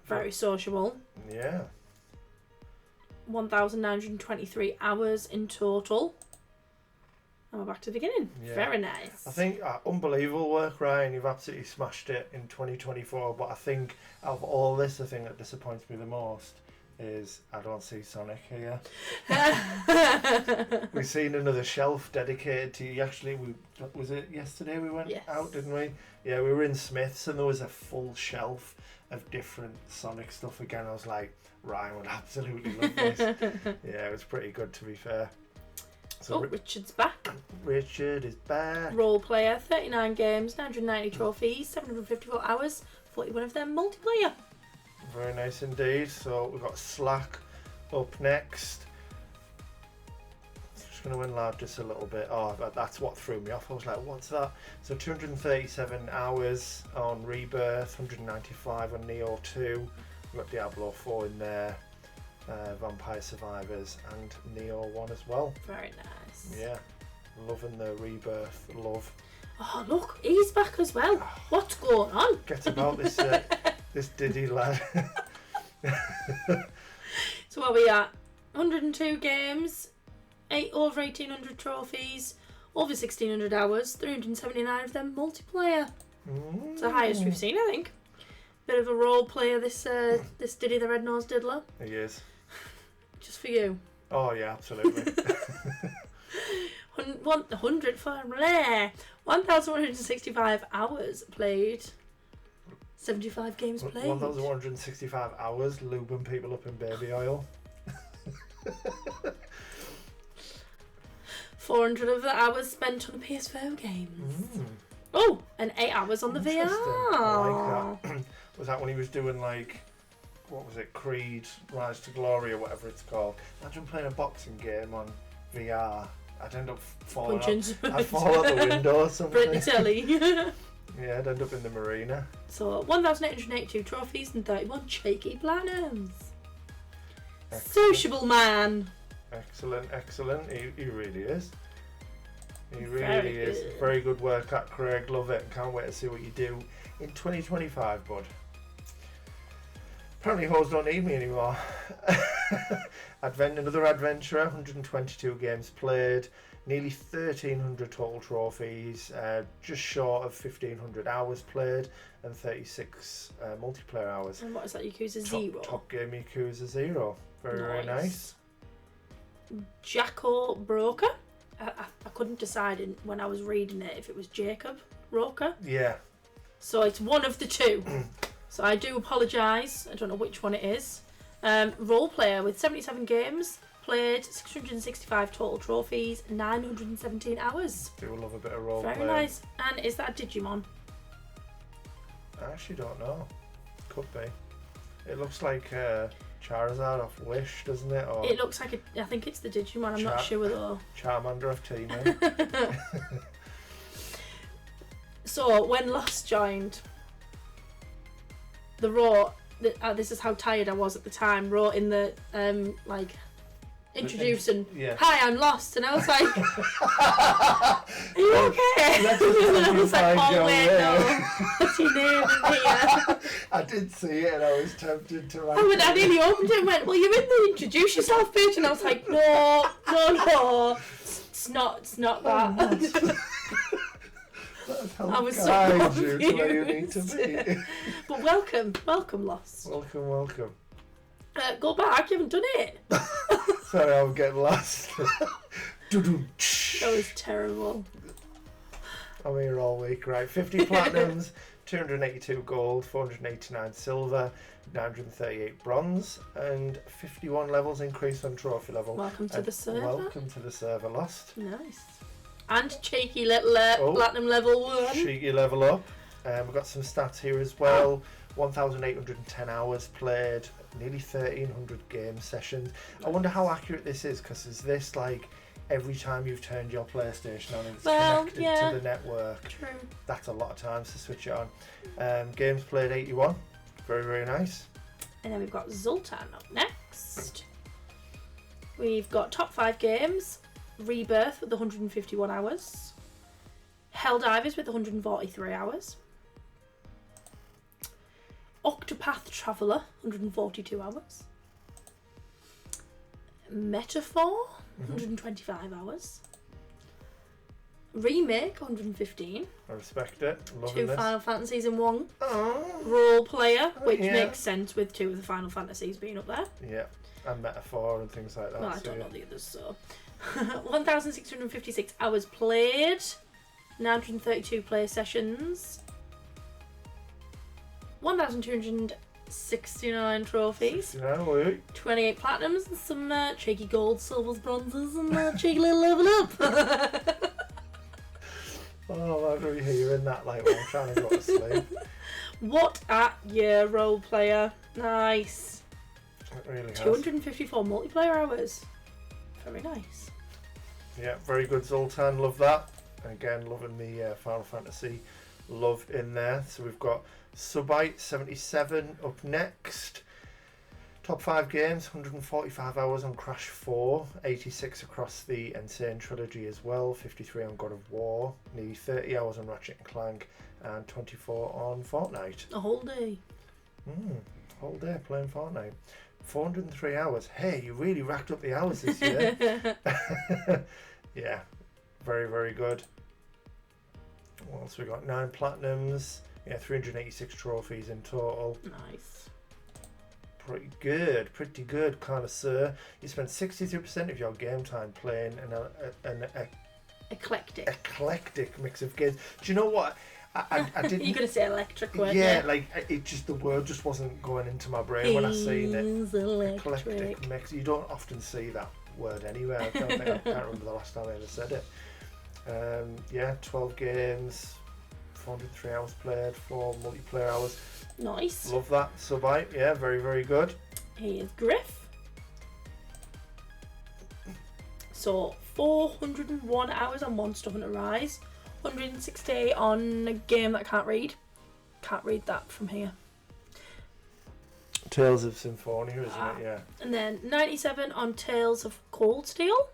Very sociable. Yeah. 1,923 hours in total. And we're back to the beginning. Yeah. Very nice. I think unbelievable work, Ryan. You've absolutely smashed it in 2024. But I think out of all this, the thing that disappoints me the most is I don't see Sonic here. We've seen another shelf dedicated to you. Actually, was it yesterday we went out, didn't we? Yeah, we were in Smith's and there was a full shelf of different Sonic stuff again. I was like, Ryan would absolutely love this. Yeah, it was pretty good, to be fair. So Richard's back. Richard is back. Role player, 39 games, 990 trophies, 754 hours, 41 of them multiplayer. Very nice indeed. So we've got Slack up next. Just going to enlarge this a little bit. Oh, that's what threw me off. I was like, what's that? So 237 hours on Rebirth, 195 on Neo 2. We've got Diablo 4 in there. Vampire Survivors, and Neo 1 as well. Very nice. Yeah, loving the Rebirth love. Oh, look, he's back as well. What's going on? Get about this this Diddy lad. So what are we at? 102 games, over 1,800 trophies, over 1,600 hours, 379 of them multiplayer. It's the highest we've seen, I think. Bit of a role player, this Diddy the Red-Nosed Diddler. He is. Just for you. Oh yeah, absolutely. 1,165 hours played. 75 games played. 1,165 hours lubing people up in baby oil. 400 of the hours spent on the PS4 games. Oh, and 8 hours on the VR. I like that. Was that when he was doing like, what was it, Creed, Rise to Glory or whatever it's called? Imagine playing a boxing game on VR. I'd end up falling out. I'd fall out the window or something. Britney Telly. Yeah, I'd end up in the marina. So 1,882 trophies and 31 cheeky platinums. Sociable man. Excellent, excellent. He really is. He really Very is. good. Very good work at Craig. Love it. Can't wait to see what you do in 2025, bud. Apparently hoes don't need me anymore. Another adventurer, 122 games played, nearly 1,300 total trophies, just short of 1,500 hours played, and 36 multiplayer hours. And what is that? Yakuza 0? Top game Yakuza 0. Very nice. Jacko Broker. I couldn't decide when I was reading it if it was Jacob Broker. Yeah. So it's one of the two. So I do apologise. I don't know which one it is. Role player with 77 games played, 665 total trophies, 917 hours. Do love a bit of role Very play. nice. And is that a Digimon? I actually don't know. Could be. It looks like Charizard off Wish, doesn't it? Or It looks like I think it's the Digimon. I'm not sure though. Charmander off T-Man. So when Lost joined, this is how tired I was at the time, wrote in the introducing, yeah. "Hi, I'm Lost," and I was like, "Are you okay?" And I was like, "Oh wait, no, what's your name in here?" I did see it and I was tempted to write I nearly opened it and went, "Well, you're in the introduce yourself page," and I was like, "No, it's not that." I was so confused. You to where you need to be. But welcome, Lost. Welcome. Go back, you haven't done it. Sorry, I'm getting lost. That was terrible. I'm here all week, right? 50 platinums, 282 gold, 489 silver, 938 bronze, and 51 levels increase on trophy level. Welcome to the server. Welcome to the server, Lost. Nice. And cheeky little platinum level 1. Cheeky level up. We've got some stats here as well. 1,810 hours played, nearly 1,300 game sessions. Nice. I wonder how accurate this is, because is this like every time you've turned your PlayStation on and it's connected to the network? True. That's a lot of times to switch it on. Games played 81. Very, very nice. And then we've got Zoltan up next. We've got top 5 games. Rebirth with 151 hours. Helldivers with 143 hours. Octopath Traveler, 142 hours. Metaphor, 125 hours. Remake, 115. I respect it. Loving 2 this. Final Fantasies in 1. Oh. Role player, which makes sense with 2 of the Final Fantasies being up there. Yeah, and Metaphor and things like that. Well, I don't know the others, so. 1,656 hours played. 932 play sessions. 1,269 trophies. 28 platinums and some cheeky gold, silvers, bronzes, and cheeky little level up. Oh, I'm really hearing that like while I'm trying to go to sleep. What a year, role player. Nice. It really has. 254 multiplayer hours. Very nice. Yeah, very good, Zoltan. Love that. And again, loving the Final Fantasy love in there. So we've got Subite 77 up next. Top 5 games, 145 hours on Crash 4, 86 across the Insane Trilogy as well, 53 on God of War, nearly 30 hours on Ratchet and Clank, and 24 on Fortnite. A whole day. Whole day playing Fortnite. 403 hours. Hey, you really racked up the hours this year. Yeah, very, very good. What else we got? 9 platinums. Yeah, 386 trophies in total. Nice. Pretty good, connoisseur. You spend 63% of your game time playing an eclectic mix of games. Do you know what? I didn't. You're gonna say electric word? Yeah, like it just the word just wasn't going into my brain when I seen it. Eclectic mix. You don't often see that word anywhere. I can't remember the last time I ever said it. Yeah, 12 games, 403 hours played, 4 multiplayer hours. Nice. Love that. Subite, yeah, very, very good. Here's Griff. So 401 hours on Monster Hunter Rise, 168 on a game that I can't read. Can't read that from here. Tales of Symphonia, isn't it? Yeah. And then 97 on Tales of Cold Steel.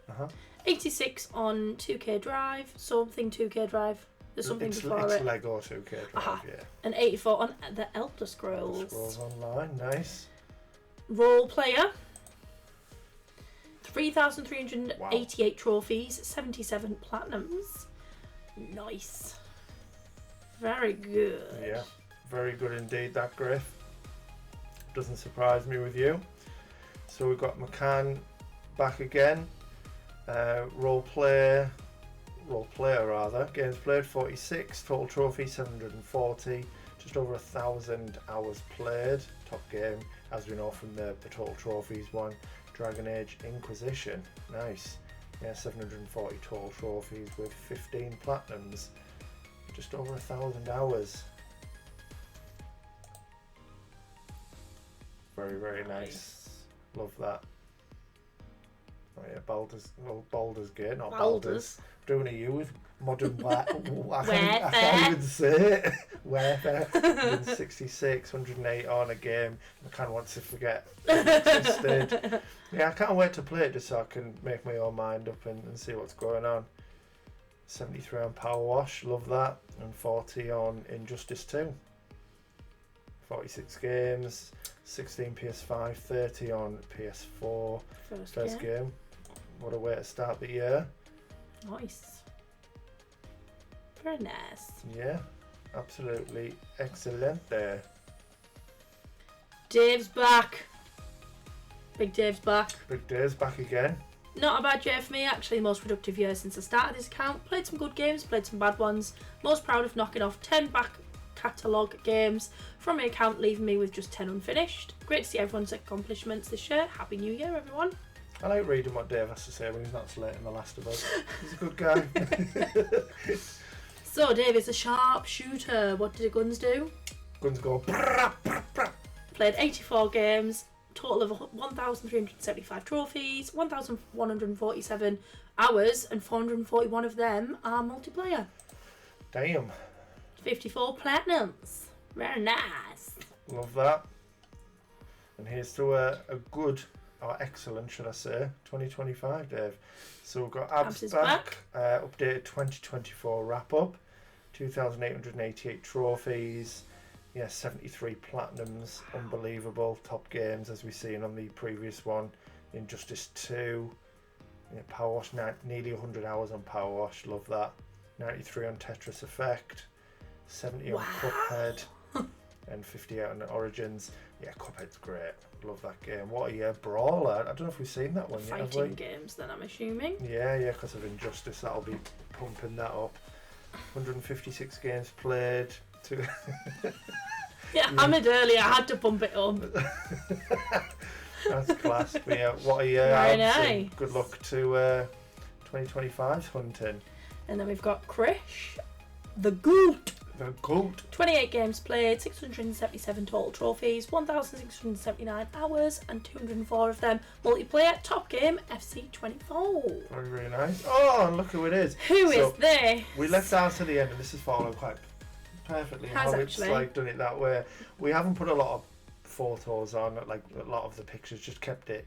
86 on 2K Drive, something 2K Drive. There's something before it's it. Lego 2K Drive, yeah. And 84 on the Elder Scrolls. Scrolls Online, nice. Role player. 3,388 trophies, 77 platinums. Nice. Very good. Yeah, very good indeed, that Griff. Doesn't surprise me with you. So we've got McCann back again. Role player rather. Games played 46, total trophy 740, just over 1,000 hours played. Top game, as we know from the total trophies one. Dragon Age Inquisition, nice. Yeah, 740 total trophies with 15 platinums, just over 1,000 hours. Very, very nice. Love that. Oh yeah, Baldur's Gate, not Baldur's. Doing a U with modern I can't even say it. Warfare. 166, 108 on a game. I kind of want to forget it existed. Yeah, I can't wait to play it just so I can make my own mind up and see what's going on. 73 on Power Wash, love that. And 40 on Injustice 2. 46 games, 16 PS5, 30 on PS4. First game. What a way to start the year. Nice. Very nice. Yeah, absolutely excellent there. Dave's back. Big Dave's back. Big Dave's back again. Not a bad year for me, actually. Most productive year since I started this account. Played some good games, played some bad ones. Most proud of knocking off 10 back catalogue games from my account, leaving me with just 10 unfinished. Great to see everyone's accomplishments this year. Happy New Year, everyone. I like reading what Dave has to say when he's not slating The Last of Us. He's a good guy. So, Dave is a sharp shooter. What did the guns do? Guns go. Played 84 games, total of 1,375 trophies, 1,147 hours, and 441 of them are multiplayer. Damn. 54 platinums. Very nice. Love that. And here's to a good, or excellent, should I say, 2025, Dave. So we've got Abs back. Updated 2024 wrap up. 2,888 trophies. Yeah, 73 platinums. Wow. Unbelievable. Top games as we've seen on the previous one. Injustice 2. Yeah, Power Wash, nearly 100 hours on Power Wash. Love that. 93 on Tetris Effect. 70 on Cuphead. And 58 on Origins. Yeah, Cuphead's great. Love that game. What a year. Brawler. I don't know if we've seen that one yet, have we? Fighting games then, I'm assuming. Yeah, because of Injustice. That'll be pumping that up. 156 games played. Yeah, hammered earlier. I had to pump it up. That's class. But yeah, what a year. Very nice. Good luck to 2025's hunting. And then we've got Krish, the Goat. The Goat. 28 games played, 677 total trophies, 1,679 hours, and 204 of them multiplayer. Top game, FC24. Very, very nice. Oh, and look who it is. Who is this? We left out to the end, and this is following quite perfectly how it's like done it that way. We haven't put a lot of photos on. Like a lot of the pictures, just kept it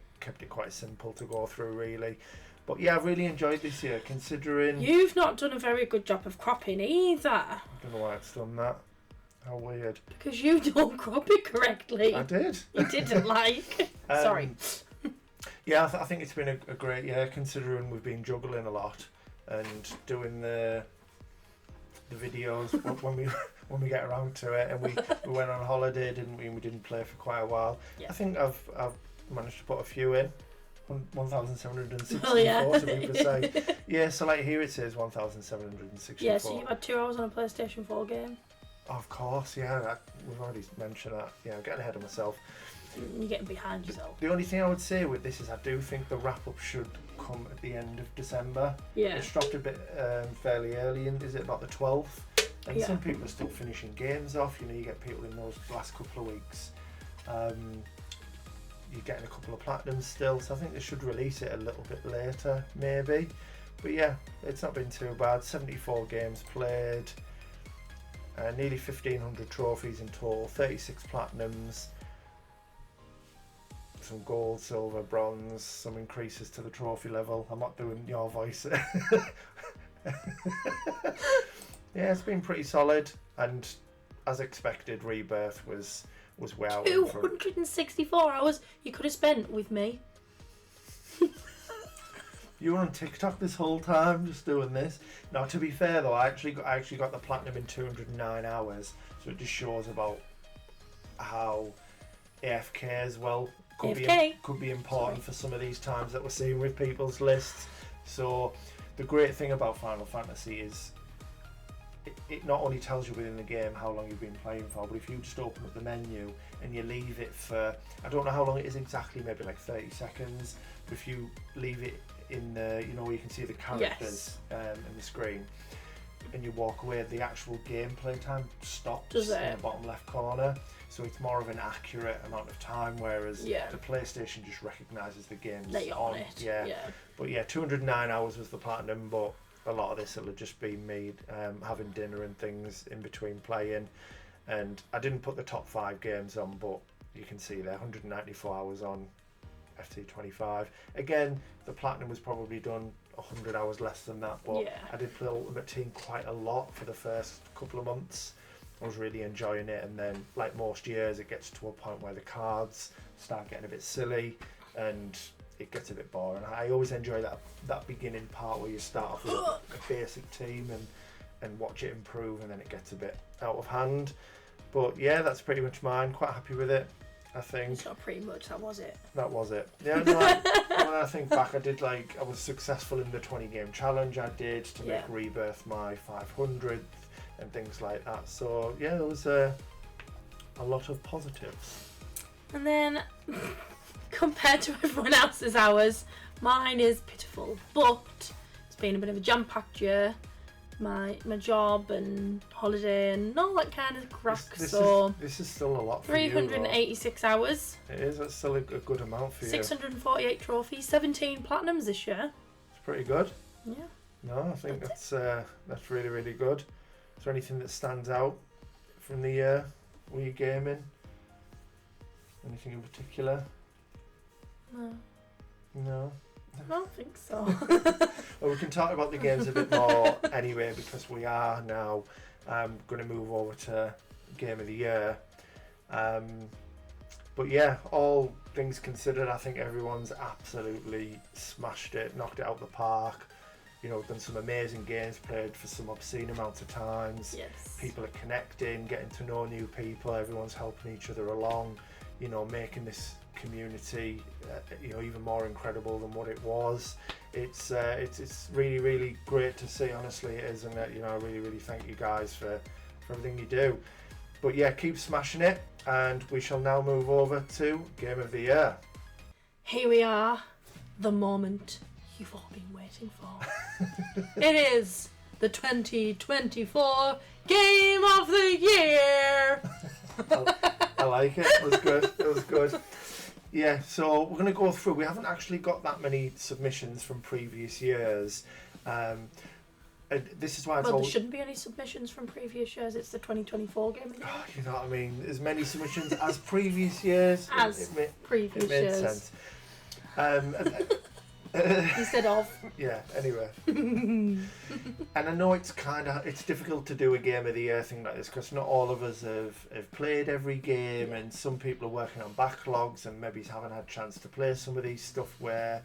quite simple to go through, really. But yeah, I really enjoyed this year, considering. You've not done a very good job of cropping either. I don't know why it's done that. How weird. Because you don't crop it correctly. I did. You didn't like. Sorry. Yeah, I think it's been a great year, considering we've been juggling a lot and doing the videos when we get around to it. And we went on holiday, didn't we? And we didn't play for quite a while. Yeah. I think I've managed to put a few in. 1,764 Oh, yeah. to be precise. Yeah, so like here it says 1,764. Yeah, so you had 2 hours on a PlayStation 4 game. Of course, yeah. We've already mentioned that. Yeah, I'm getting ahead of myself. You're getting behind yourself. The only thing I would say with this is I do think the wrap-up should come at the end of December. Yeah. It's dropped a bit fairly early, and is it about the 12th? And Yeah. some people are still finishing games off. You know, you get people in those last couple of weeks. You're getting a couple of platinums still, so I think they should release it a little bit later, maybe. But yeah, it's not been too bad. 74 games played, nearly 1,500 trophies in total, 36 platinums, some gold, silver, bronze, some increases to the trophy level. I'm not doing your voice. Yeah, it's been pretty solid, and as expected, Rebirth was way out in front. 264 hours you could have spent with me. You were on TikTok this whole time, just doing this. Now, to be fair though, I actually got the platinum in 209 hours, so it just shows about how AFK as well could be important for some of these times that we're seeing with people's lists. So the great thing about Final Fantasy is it not only tells you within the game how long you've been playing for, but if you just open up the menu and you leave it for, I don't know how long it is exactly, maybe like 30 seconds, but if you leave it in the, you know, where you can see the characters in the screen, and you walk away, the actual gameplay time stops in the bottom left corner, so it's more of an accurate amount of time, whereas the PlayStation just recognises the game's on it. Yeah. But yeah, 209 hours was the platinum, but a lot of this will have just been me having dinner and things in between playing, and I didn't put the top 5 games on, but you can see there 194 hours on FT25. Again, the platinum was probably done 100 hours less than that, but I did play Ultimate Team quite a lot for the first couple of months. I was really enjoying it, and then like most years it gets to a point where the cards start getting a bit silly and it gets a bit boring. I always enjoy that beginning part where you start off with a basic team and watch it improve, and then it gets a bit out of hand. But yeah, that's pretty much mine. Quite happy with it, I think. It's not pretty much, that was it. That was it. Yeah, no, when I think back, I was successful in the 20 game challenge I did to make Rebirth my 500th and things like that. So yeah, there was a lot of positives. And then compared to everyone else's hours, mine is pitiful, but it's been a bit of a jam-packed year. My job and holiday and all that kind of crack. This is still a lot for 386 hours. It is. That's still a good amount for you. 648 trophies, 17 platinums this year. It's pretty good. Yeah. No, I think that's really, really good. Is there anything that stands out from the year? Were you gaming? Anything in particular? No. No. I don't think so. Well, we can talk about the games a bit more anyway, because we are now going to move over to Game of the Year. But yeah, all things considered, I think everyone's absolutely smashed it, knocked it out the park. You know, done some amazing games, played for some obscene amounts of times. Yes. People are connecting, getting to know new people. Everyone's helping each other along. You know, making this community, even more incredible than what it was. It's really, really great to see. Honestly, it is, and I really, really thank you guys for everything you do. But yeah, keep smashing it, and we shall now move over to Game of the Year. Here we are, the moment you've all been waiting for. It is the 2024 Game of the Year. I like it. It was good. It was good. Yeah, so we're going to go through. We haven't actually got that many submissions from previous years. And this is why it's Well, there always... shouldn't be any submissions from previous years. It's the 2024 game again. You know what I mean? As many submissions as previous years. Previous it made years. sense. Instead of. Yeah, anyway. And I know it's difficult to do a game of the year thing like this because not all of us have played every game, and some people are working on backlogs and maybe haven't had a chance to play some of these stuff where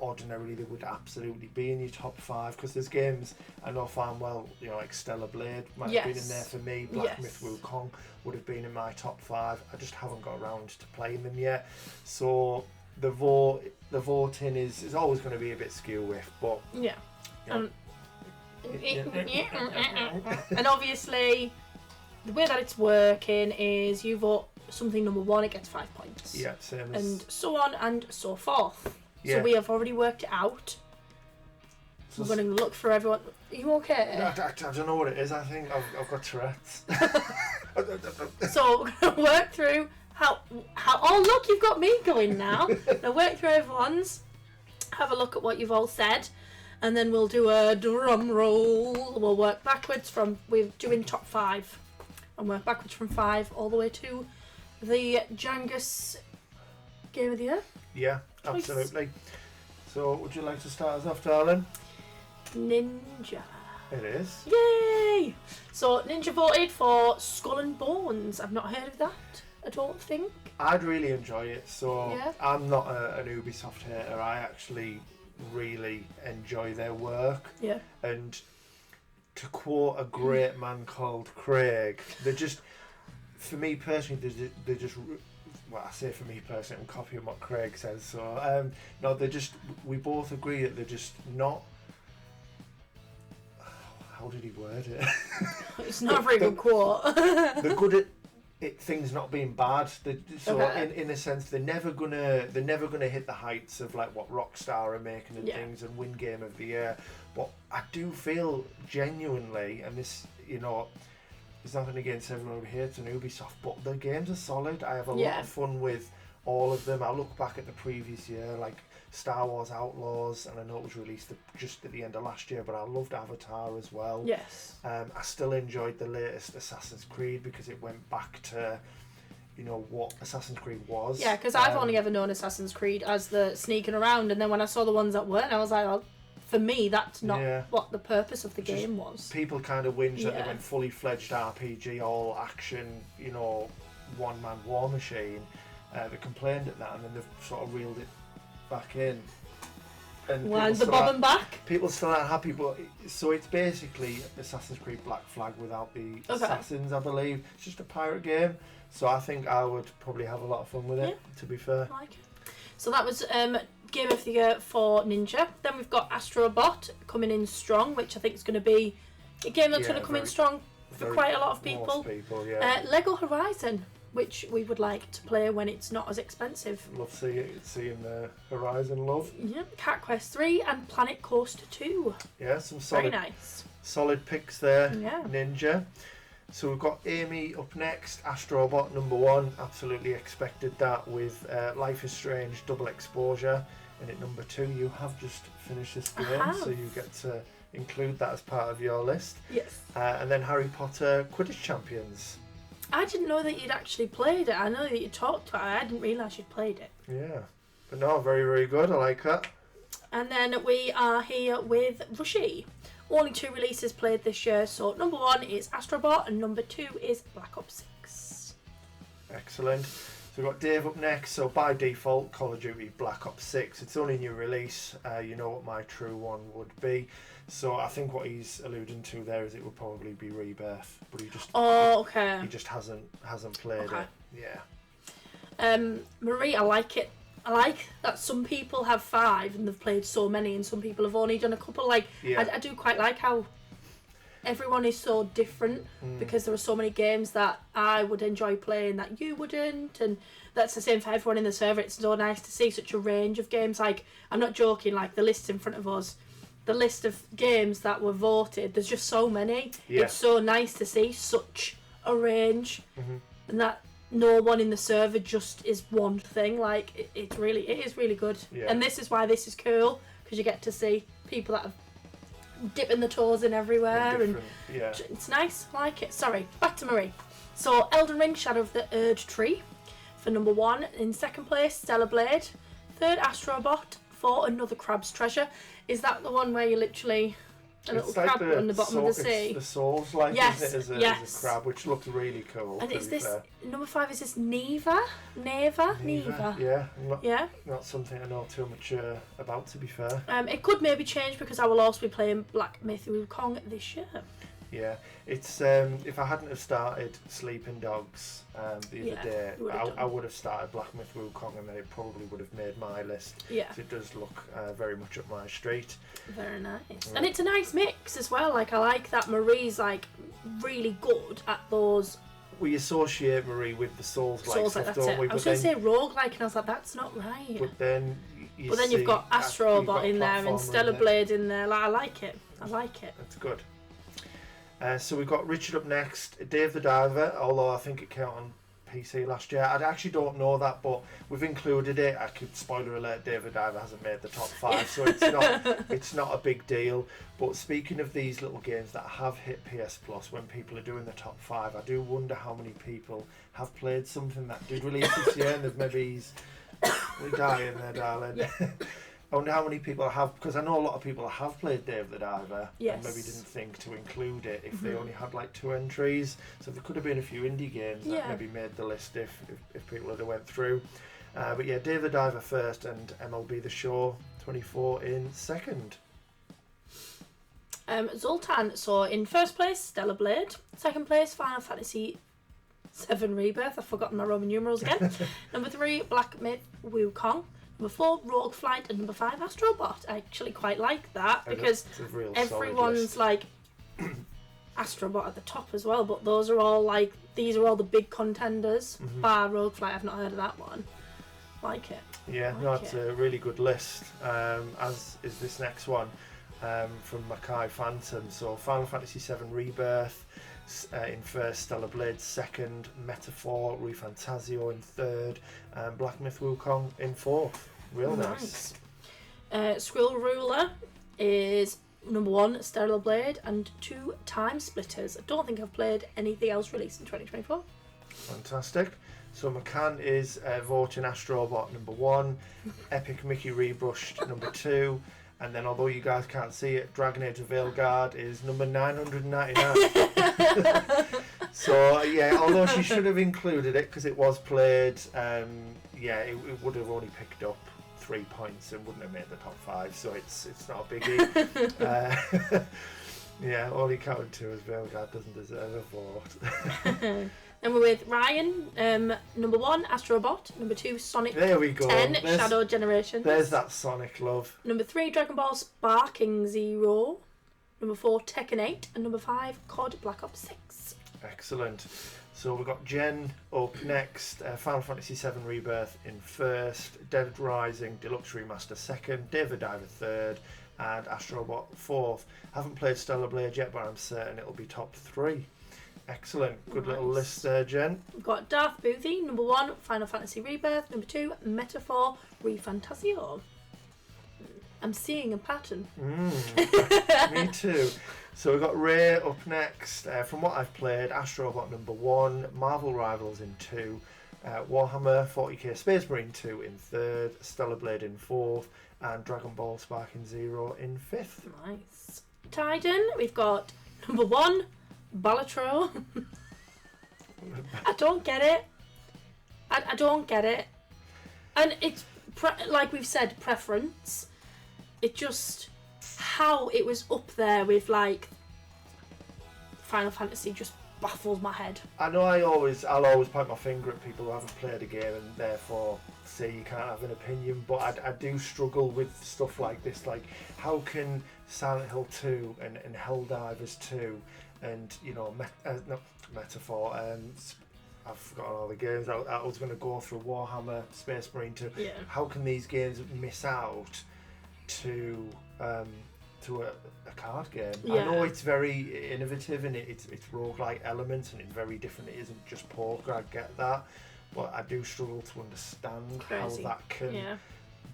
ordinarily they would absolutely be in your top 5, because there's games I know fine well, you know, like Stellar Blade might have been in there for me, Black Myth Wukong would have been in my top 5. I just haven't got around to playing them yet, so the voting is always going to be a bit skew with, but yeah. You know. And obviously the way that it's working is you vote something number 1, it gets 5 points. Yeah, same as... And so on and so forth. Yeah. So we have already worked it out. So we're going to look for everyone. Are you okay? I don't know what it is. I think I've got Tourette's. So we're going to work through how. Oh look, you've got me going now. Now work through everyone's. Have a look at what you've all said, and then we'll do a drum roll. We'll work backwards from. We're doing top 5, and work backwards from 5 all the way to the Jangus Game of the Year. Yeah, absolutely. So, would you like to start us off, darling? Ninja. It is. Yay! So, Ninja voted for Skull and Bones. I've not heard of that, I don't think. I'd really enjoy it. So, Yeah. I'm not an Ubisoft hater. I actually really enjoy their work. Yeah. And to quote a great man called Craig, they're just, for me personally, they're just... Well, I say for me personally, I'm copying what Craig says. So, no, we both agree that they're just not. How did he word it? It's not a very good quote. They're good at things not being bad. So, Okay. in a sense, they're never gonna hit the heights of like what Rockstar are making and things and win Game of the Year. But I do feel genuinely, and this, you know. There's nothing against everyone who hates an Ubisoft, but the games are solid. I have a lot of fun with all of them. I look back at the previous year, like Star Wars Outlaws, and I know it was released just at the end of last year, but I loved Avatar as well. Yes. I still enjoyed the latest Assassin's Creed because it went back to, you know, what Assassin's Creed was. Yeah, because I've only ever known Assassin's Creed as the sneaking around, and then when I saw the ones that weren't, I was like, well, for me, that's not what the purpose of the game was. People kind of whinge that they went fully fledged RPG, all action, you know, one-man war machine. They complained at that, and then they've sort of reeled it back in. And Wind the bobbin back. People still aren't happy, but so it's basically Assassin's Creed Black Flag without the assassins, I believe. It's just a pirate game, so I think I would probably have a lot of fun with it. To be fair, I like it. So that was Game of the Year for Ninja. Then we've got Astrobot coming in strong, which I think is going to be a game that's going to come in strong for quite a lot of people. Most people, Lego Horizon, which we would like to play when it's not as expensive. Love seeing the Horizon love. Yeah, Cat Quest 3 and Planet Coaster 2. Yeah, some Very nice. solid picks there. Yeah. Ninja. So we've got Amy up next, Astrobot number 1. Absolutely expected that with Life is Strange Double Exposure. And at number 2, you have just finished this game, so you get to include that as part of your list. Yes. And then Harry Potter Quidditch Champions. I didn't know that you'd actually played it. I know that you talked about it. I didn't realise you'd played it. Yeah. But no, very, very good. I like that. And then we are here with Rushy. Only 2 releases played this year. So number 1 is Astrobot and number 2 is Black Ops 6. Excellent. So we've got Dave up next. So by default, Call of Duty Black Ops 6. It's only a new release. You know what my true one would be. So I think what he's alluding to there is it would probably be Rebirth, but he just he just hasn't played it. Yeah. Marie, I like it. I like that some people have 5 and they've played so many, and some people have only done a couple. Like I do quite like how everyone is so different because there are so many games that I would enjoy playing that you wouldn't, and that's the same for everyone in the server. It's so nice to see such a range of games. Like, I'm not joking, like the list in front of us, the list of games that were voted, there's just so many. It's so nice to see such a range, and that no one in the server just is one thing. Like, it is really good. And this is why this is cool, because you get to see people that have dipping the toes in everywhere, and yeah, it's nice. I like it. Sorry, back to Marie. So Elden Ring: Shadow of the Erd Tree for number 1. In second place, Stellar Blade. Third, Astrobot. 4, Another Crab's Treasure. Is that the one where you literally a little crab on the bottom of the sea? It's the Souls like, yes, isn't it, as a crab, which looks really cool. And is this fair. number 5? Is this Neva? Neva? Yeah, not something I know too much about, to be fair. It could maybe change because I will also be playing Black Myth Wukong this year. Yeah, it's if I hadn't have started Sleeping Dogs the other day, I would have started Black Myth Wukong, and then it probably would have made my list. Yeah, it does look very much up my street. Very nice, and it's a nice mix as well. Like, I like that Marie's like really good at those. We associate Marie with the Souls-like stuff, that's don't it. we? I was going to say roguelike, and I was like, that's not right. But then you've got Astrobot in there and Stellar Blade in there. Like, I like it. That's good. So we've got Richard up next, Dave the Diver, although I think it came out on PC last year. I actually don't know that, but we've included it. I could, spoiler alert, Dave the Diver hasn't made the top 5, so it's not a big deal. But speaking of these little games that have hit PS Plus, when people are doing the top 5, I do wonder how many people have played something that did release this year, and there's maybe we're dying there, darling. Yeah. I wonder how many people have, because I know a lot of people have played Dave the Diver yes. and maybe didn't think to include it if they only had like 2 entries. So there could have been a few indie games that maybe made the list if people had went through. But yeah, Dave the Diver first and MLB The Show 24 in second. Zoltan, so in first place, Stellar Blade. Second place, Final Fantasy 7 Rebirth. I've forgotten my Roman numerals again. Number 3, Black Myth Wukong. Number 4, Rogue Flight, and number 5, Astrobot. I actually quite like that because everyone's like Astrobot at the top as well, but these are all the big contenders. Bar Rogue Flight, I've not heard of that one. Like it. Yeah, it's a really good list, as is this next one from Mackay Phantom. So Final Fantasy 7 Rebirth in first, Stellar Blade second, Metaphor ReFantazio in third, and Black Myth Wukong in fourth. Real nice. Skrill Ruler is number 1, Stellar Blade, and 2, Time Splitters. I don't think I've played anything else released in 2024. Fantastic. So McCann is voting Astrobot number 1, Epic Mickey Rebrushed number 2, and then, although you guys can't see it, Dragon Age of Veilguard is number 999. So, yeah, although she should have included it because it was played, it would have only picked up 3 points and wouldn't have made the top 5, so it's not a biggie. Yeah, all he counted to is Veilguard doesn't deserve a vote. Then we're with Ryan, number 1, Astrobot, number 2, Sonic there we go. 10, Shadow Generations. There's that Sonic love. Number 3, Dragon Ball Sparking Zero. Number 4, Tekken 8, and number 5, COD Black Ops 6. Excellent. So we've got Jen up next, Final Fantasy 7 Rebirth in first, Dead Rising Deluxe Remaster second, Dave the Diver third, and Astrobot fourth. Haven't played Stellar Blade yet, but I'm certain it'll be top 3. Excellent. Good little list there, Jen. We've got Darth Boothie, number 1, Final Fantasy Rebirth, number 2, Metaphor ReFantazio. I'm seeing a pattern. Me too. So we've got Ray up next. From what I've played, Astrobot number 1, Marvel Rivals in 2, Warhammer 40k Space Marine 2 in third, Stellar Blade in fourth, and Dragon Ball Sparking Zero in fifth. Nice. Titan, we've got number 1, Balatro. I don't get it. I don't get it. And it's, like we've said, preference. It just, how it was up there with like Final Fantasy just baffles my head. I know I'll always point my finger at people who haven't played a game and therefore say you can't have an opinion, but I do struggle with stuff like this. Like, how can Silent Hill 2 and Helldivers 2 and, you know, Metaphor, I've forgotten all the games. I was going to go through Warhammer Space Marine 2. Yeah. How can these games miss out to a card game? Yeah. I know it's very innovative and it's roguelike elements and it's very different. It isn't just poker, I get that, but I do struggle to understand how that can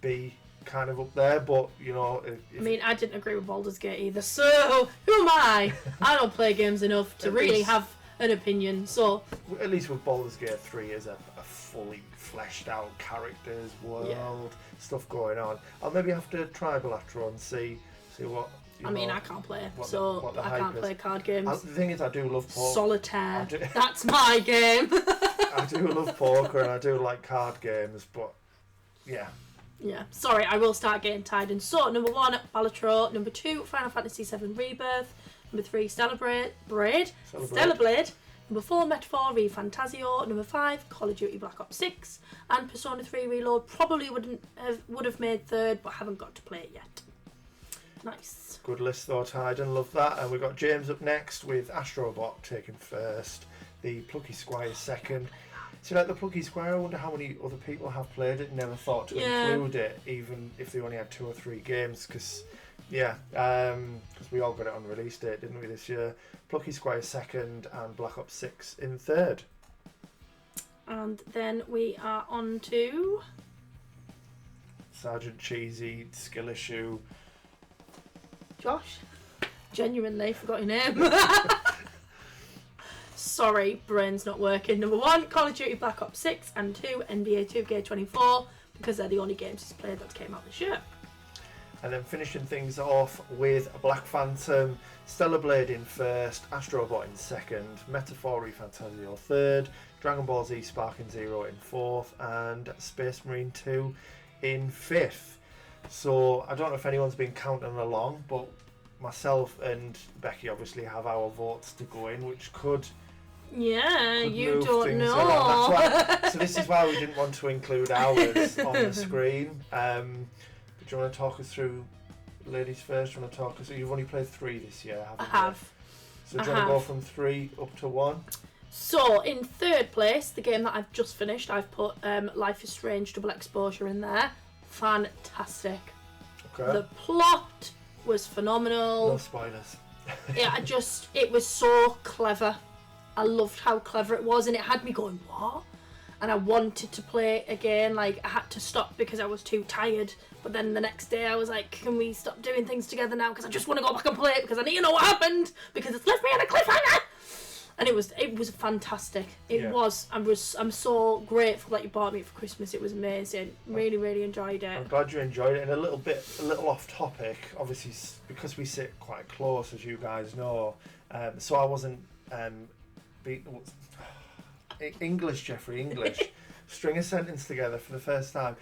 be kind of up there, but you know. I mean, I didn't agree with Baldur's Gate either, so who am I? I don't play games enough to really have an opinion, so. At least with Baldur's Gate 3 is a fully fleshed out characters, world, stuff going on. I'll maybe have to tribal after on, see what. I mean, I can't play, so I can't play card games. The thing is, I do love poker. Solitaire. That's my game. I do love poker and I do like card games, but yeah. Yeah, sorry, I will start getting tired. And so, number 1, Balatro. Number 2, Final Fantasy VII Rebirth. Number 3, Stellar Blade. Number 4, Metaphor ReFantazio. Number 5, Call of Duty Black Ops 6. And Persona 3 Reload. Probably would have made 3rd, but haven't got to play it yet. Nice. Good list though, Tyden. Love that. And we've got James up next with Astrobot taking 1st. The Plucky Squire 2nd. See, like the Plucky Squire, I wonder how many other people have played it. Never thought to include it, even if they only had 2 or 3 games. Because we all got it on release date, didn't we, this year? Plucky Squire 2nd and Black Ops 6 in 3rd. And then we are on to Sergeant Cheesy, Skill Issue. Josh. Genuinely forgot your name. Sorry, brain's not working. Number 1, Call of Duty Black Ops 6, and 2, NBA 2K24, because they're the only games he's played that came out this year. And then finishing things off with Black Phantom, Stellar Blade in 1st, Astrobot in 2nd, Metaphor ReFantazio 3rd, Dragon Ball Z Sparking Zero in 4th, and Space Marine 2 in 5th. So I don't know if anyone's been counting along, but myself and Becky obviously have our votes to go in, which could. Yeah, you don't know. So this is why we didn't want to include ours on the screen. But do you want to talk us through, ladies first? Do you want to talk us? You've only played 3 this year, haven't you? I have. So do you want to go from 3 up to 1? So in 3rd place, the game that I've just finished, I've put Life is Strange Double Exposure in there. Fantastic. Okay. The plot was phenomenal. No spoilers. Yeah, it was so clever. I loved how clever it was, and it had me going, what? And I wanted to play it again. Like, I had to stop because I was too tired. But then the next day I was like, can we stop doing things together now? Because I just want to go back and play it because I need to know what happened. Because it's left me on a cliffhanger. And it was fantastic. I'm so grateful that you bought me it for Christmas. It was amazing. Really, really enjoyed it. I'm glad you enjoyed it. And a little off topic, obviously, because we sit quite close, as you guys know. So I wasn't English, Jeffrey, English. String a sentence together for the first time.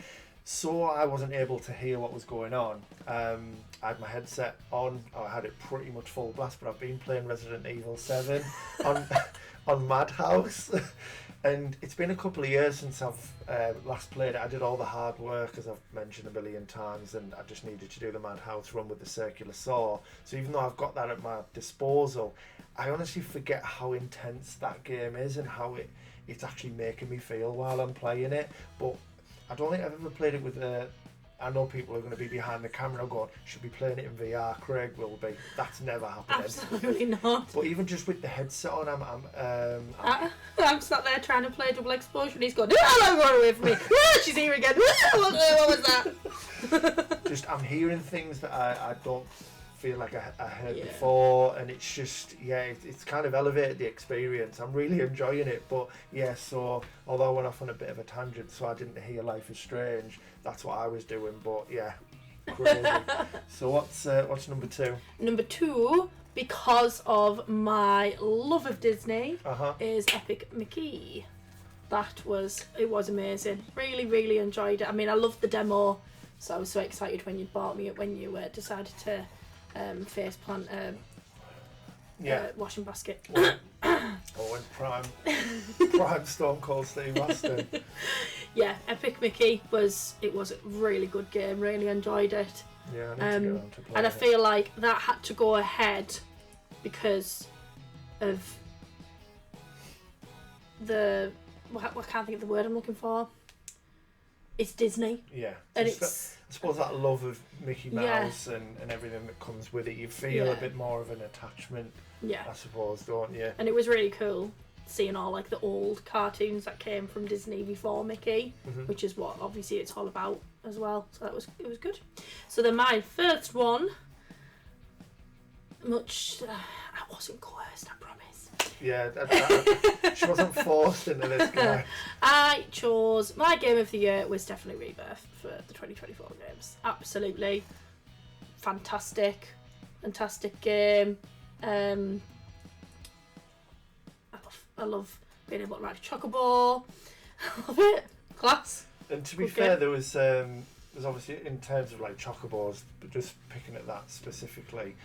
So I wasn't able to hear what was going on. I had my headset on. I had it pretty much full blast, but I've been playing Resident Evil 7 on Madhouse. And it's been a couple of years since I've last played it. I did all the hard work, as I've mentioned a million times, and I just needed to do the Madhouse run with the circular saw. So even though I've got that at my disposal, I honestly forget how intense that game is and how it's actually making me feel while I'm playing it. But I don't think I've ever played it with I know people are going to be behind the camera going, should be playing it in VR. Craig will be. That's never happening. Absolutely not. But even just with the headset on, I'm sat there trying to play Double Exposure, and he's going, "No, run away from me!" She's here again. What was that? Just I'm hearing things that I don't feel like I heard before, and it's just it's kind of elevated the experience. I'm really enjoying it. But so although I went off on a bit of a tangent, so I didn't hear Life is Strange, that's what I was doing. But crazy. So what's number 2? Number 2, because of my love of Disney, is Epic Mickey. It was amazing. Really, really enjoyed it. I mean, I loved the demo, so I was so excited when you bought me it, when you decided to face plant washing basket. And prime Stone Cold Steve Austin. Yeah, Epic Mickey was a really good game. Really enjoyed it. Yeah, I need to get on to play and I it. feel like that had to go ahead because of I can't think of the word I'm looking for. It's Disney. Yeah. And I suppose that love of Mickey Mouse and everything that comes with it, you feel a bit more of an attachment, I suppose, don't you? And it was really cool seeing all like the old cartoons that came from Disney before Mickey, which is what obviously it's all about. as well, so it was good. So then my first one, I wasn't coerced, I promise. Yeah, she wasn't forced into this guy. I chose, my game of the year was definitely Rebirth for the 2024 games. Absolutely fantastic game. I love being able to ride a chocobo. I love it. Class. And to be Good fair, game. there's obviously, in terms of like chocobos, but just picking at that specifically,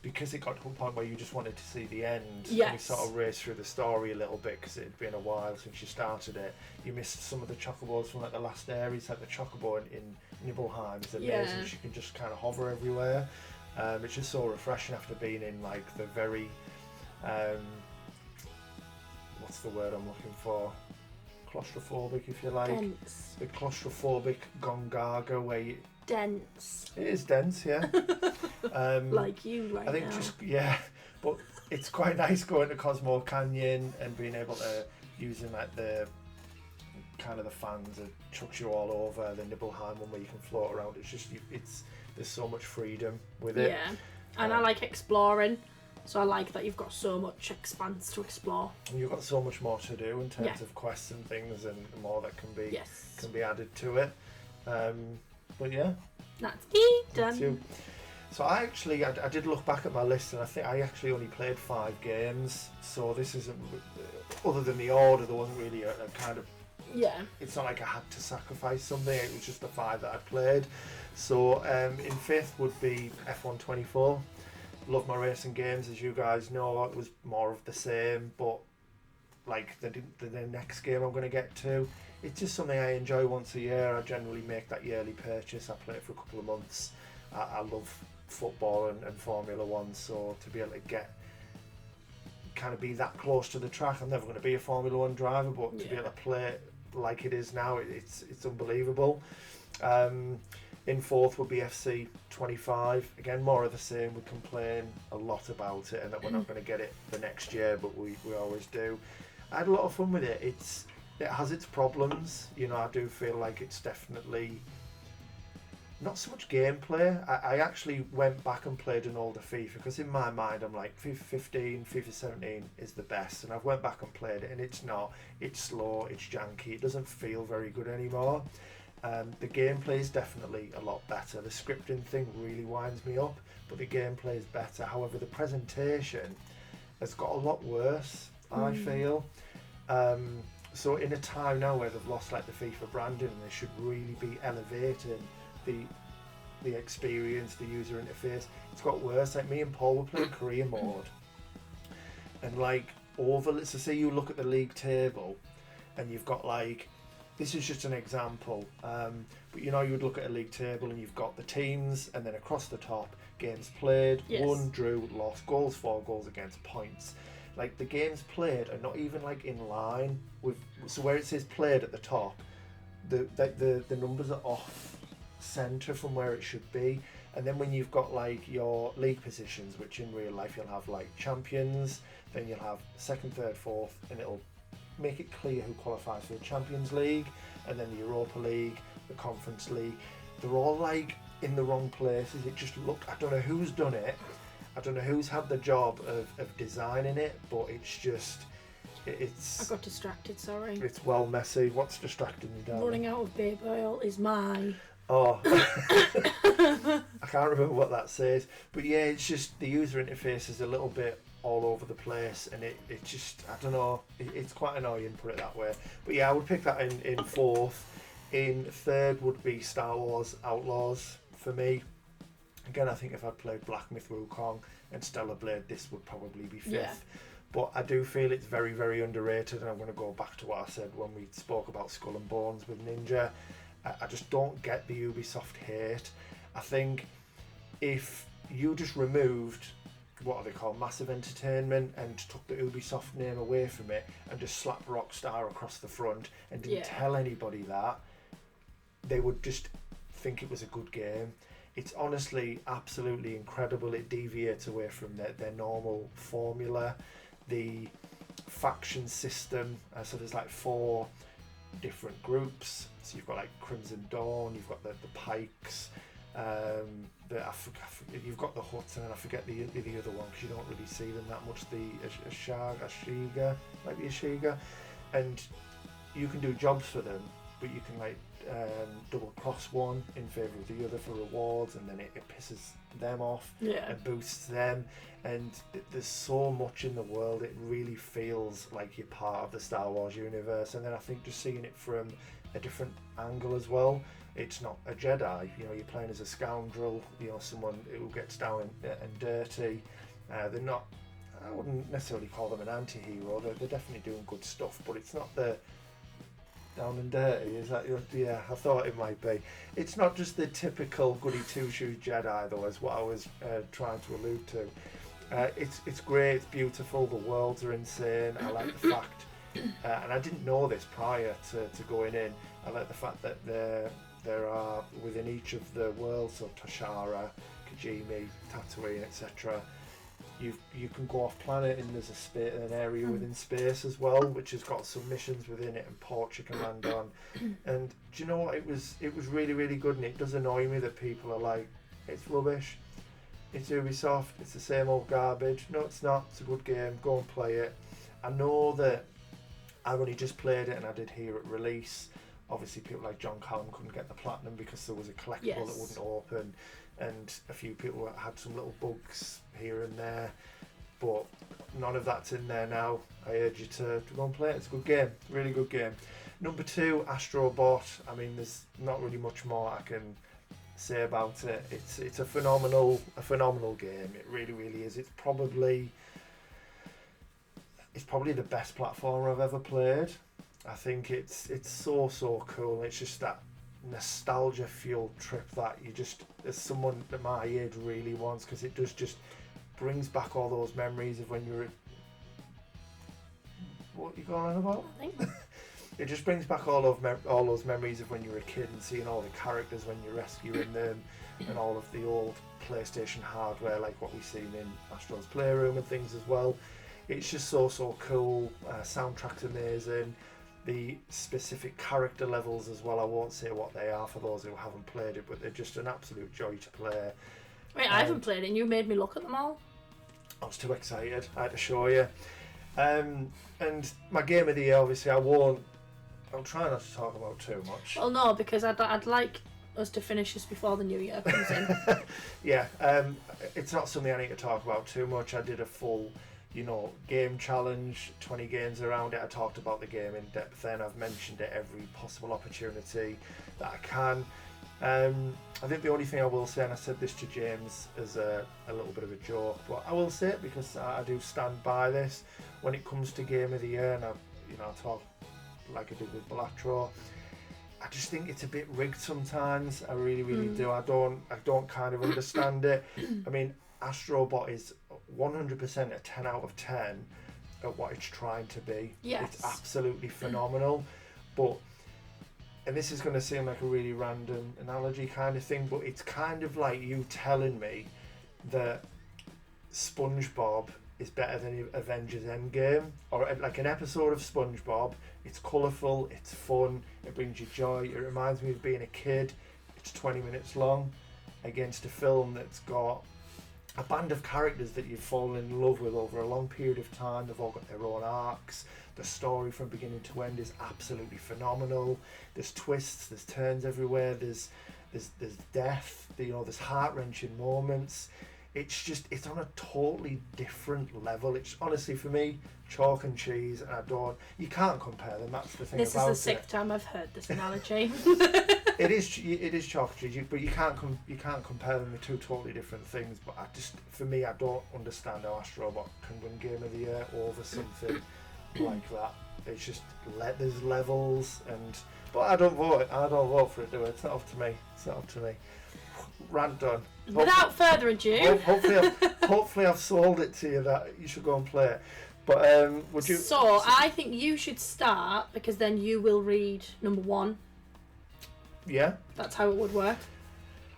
because it got to a point where you just wanted to see the end. Yes. And we sort of raced through the story a little bit because it had been a while since you started it. You missed some of the chocobos from like the last areas, like the chocobo in Nibelheim is amazing. Yeah. She can just kind of hover everywhere. It's just so refreshing after being in like the very, what's the word I'm looking for? Claustrophobic, if you like. Dense. The claustrophobic Gongaga where you... Dense. It is dense, yeah. Like you right now. I think but it's quite nice going to Cosmo Canyon and being able to, using like the kind of the fans that chucks you all over, the Nibelheim one where you can float around. It's just, there's so much freedom with it. Yeah, and I like exploring, so I like that you've got so much expanse to explore. And you've got so much more to do in terms of quests and things, and more that can be added to it. But yeah, that's me done. That's you. So I did look back at my list, and I think I actually only played 5 games. So this isn't, other than the order, there wasn't really a kind of, it's not like I had to sacrifice something. It was just the 5 that I played. So in 5th would be F124. Love my racing games, as you guys know. It was more of the same, but like the next game I'm going to get to, it's just something I enjoy once a year. I generally make that yearly purchase. I play it for a couple of months. I love football and Formula 1, so to be able to kind of be that close to the track, I'm never going to be a Formula 1 driver, but to be able to play it like it is now, it's unbelievable. In 4th would be FC25. Again, more of the same. We complain a lot about it and that we're not going to get it the next year, but we always do. I had a lot of fun with it. It has its problems. You know, I do feel like it's definitely not so much gameplay. I actually went back and played an older FIFA because in my mind I'm like FIFA 15, FIFA 17 is the best, and I've went back and played it and it's not. It's slow, it's janky, it doesn't feel very good anymore. The gameplay is definitely a lot better. The scripting thing really winds me up, but the gameplay is better. However, the presentation has got a lot worse, I feel. So in a time now where they've lost like the FIFA branding, and they should really be elevating the experience, the user interface, it's got worse. Like me and Paul were playing career mode, and like let's say you look at the league table, and you've got like, this is just an example, but you know, you would look at a league table and you've got the teams, and then across the top, games played, won, drew, lost, goals for, goals against, points. Like the games played are not even like in line with, so where it says played at the top, the numbers are off centre from where it should be. And then when you've got like your league positions, which in real life you'll have like champions, then you'll have 2nd, 3rd, 4th, and it'll make it clear who qualifies for the Champions League, and then the Europa League, the Conference League. They're all like in the wrong places. It just I don't know who's done it. I don't know who's had the job of designing it, but it's just, it's... I got distracted, sorry. It's well messy. What's distracting you, darling? Running out of baby oil is my... Oh, I can't remember what that says. But yeah, it's just the user interface is a little bit all over the place, and it just, I don't know, it's quite annoying, put it that way. But yeah, I would pick that in 4th. In 3rd would be Star Wars Outlaws for me. Again, I think if I'd played Black Myth Wukong and Stellar Blade, this would probably be 5th. Yeah. But I do feel it's very, very underrated, and I'm going to go back to what I said when we spoke about Skull and Bones with Ninja. I just don't get the Ubisoft hate. I think if you just removed, what are they called, Massive Entertainment, and took the Ubisoft name away from it and just slapped Rockstar across the front and didn't tell anybody that, they would just think it was a good game. It's honestly absolutely incredible. It deviates away from their normal formula. The faction system, so there's like 4 different groups. So you've got like Crimson Dawn, you've got the Pikes, you've got the Huts, and then I forget the other one because you don't really see them that much. The Ashiga, might be Ashiga, and you can do jobs for them, but you can like double cross one in favour of the other for rewards, and then it pisses them off and boosts them. And there's so much in the world, it really feels like you're part of the Star Wars universe. And then I think just seeing it from a different angle as well, it's not a Jedi, you know, you're playing as a scoundrel, you know, someone who gets down and dirty. They're not, I wouldn't necessarily call them an anti-hero, they're definitely doing good stuff, but it's not the down and dirty, is that your, yeah, I thought it might be. It's not just the typical goody two-shoes Jedi though, is what I was trying to allude to. It's great, it's beautiful, the worlds are insane. I like the fact, and I didn't know this prior to going in, I like the fact that there are within each of the worlds, so Tashara, Kijimi, Tatooine, etc. You can go off planet, and there's an area within space as well, which has got some missions within it and ports you can land on. And do you know what? It was really, really good, and it does annoy me that people are like, it's rubbish, it's Ubisoft, it's the same old garbage. No, it's not. It's a good game. Go and play it. I know that I've only just played it, and I did hear at release. Obviously, people like John Callum couldn't get the platinum because there was a collectible that wouldn't open, and a few people had some little bugs here and there, but none of that's in there now. I urge you to go and play it. It's a good game, really good game. Number 2, Astro Bot. I mean, there's not really much more I can say about it. It's a phenomenal game. It really, really is. It's probably the best platformer I've ever played. I think it's so cool. It's just that nostalgia fueled trip that you just, as someone at my age, really wants, because it does just brings back all those memories of when you were. What are you going on about? It just brings back all those memories of when you were a kid and seeing all the characters when you're rescuing them, and all of the old PlayStation hardware, like what we've seen in Astro's Playroom and things as well. It's just so cool. Soundtrack's amazing. The specific character levels as well, I won't say what they are for those who haven't played it, but they're just an absolute joy to play. Wait, I haven't played it and you made me look at them all. I was too excited, I had to show you. And my game of the year, obviously, I'll try not to talk about too much. Well, no, because I'd like us to finish this before the new year comes in. Yeah, it's not something I need to talk about too much. I did a full, game challenge, 20 games around it. I talked about the game in depth then. I've mentioned it every possible opportunity that I can. I think the only thing I will say, and I said this to James as a little bit of a joke, but I will say it because I do stand by this. When it comes to game of the year, and I talk like I did with Blatro, I just think it's a bit rigged sometimes. I really, really do. I don't kind of understand it. I mean, Astrobot is 100% a 10 out of 10 at what it's trying to be. Yes. It's absolutely phenomenal. And this is going to seem like a really random analogy kind of thing, but it's kind of like you telling me that SpongeBob is better than Avengers Endgame, or like an episode of SpongeBob. It's colourful, it's fun, it brings you joy, it reminds me of being a kid. It's 20 minutes long, against a film that's got a band of characters that you've fallen in love with over a long period of time. They've all got their own arcs. The story from beginning to end is absolutely phenomenal. There's twists, there's turns everywhere, there's death, there's heart-wrenching moments. It's on a totally different level. It's honestly, for me, chalk and cheese, and you can't compare them. That's the thing about it. This is the 6th time I've heard this analogy. It is chalk and cheese, but you can't compare them with two totally different things. But for me, I don't understand how Astrobot can win Game of the Year over something like that. It's just there's levels, but I don't vote for it. Do it? It's not up to me. Rant done. Without further ado, hopefully I've sold it to you that you should go and play it. But would you? So I think you should start, because then you will read number 1. Yeah. That's how it would work.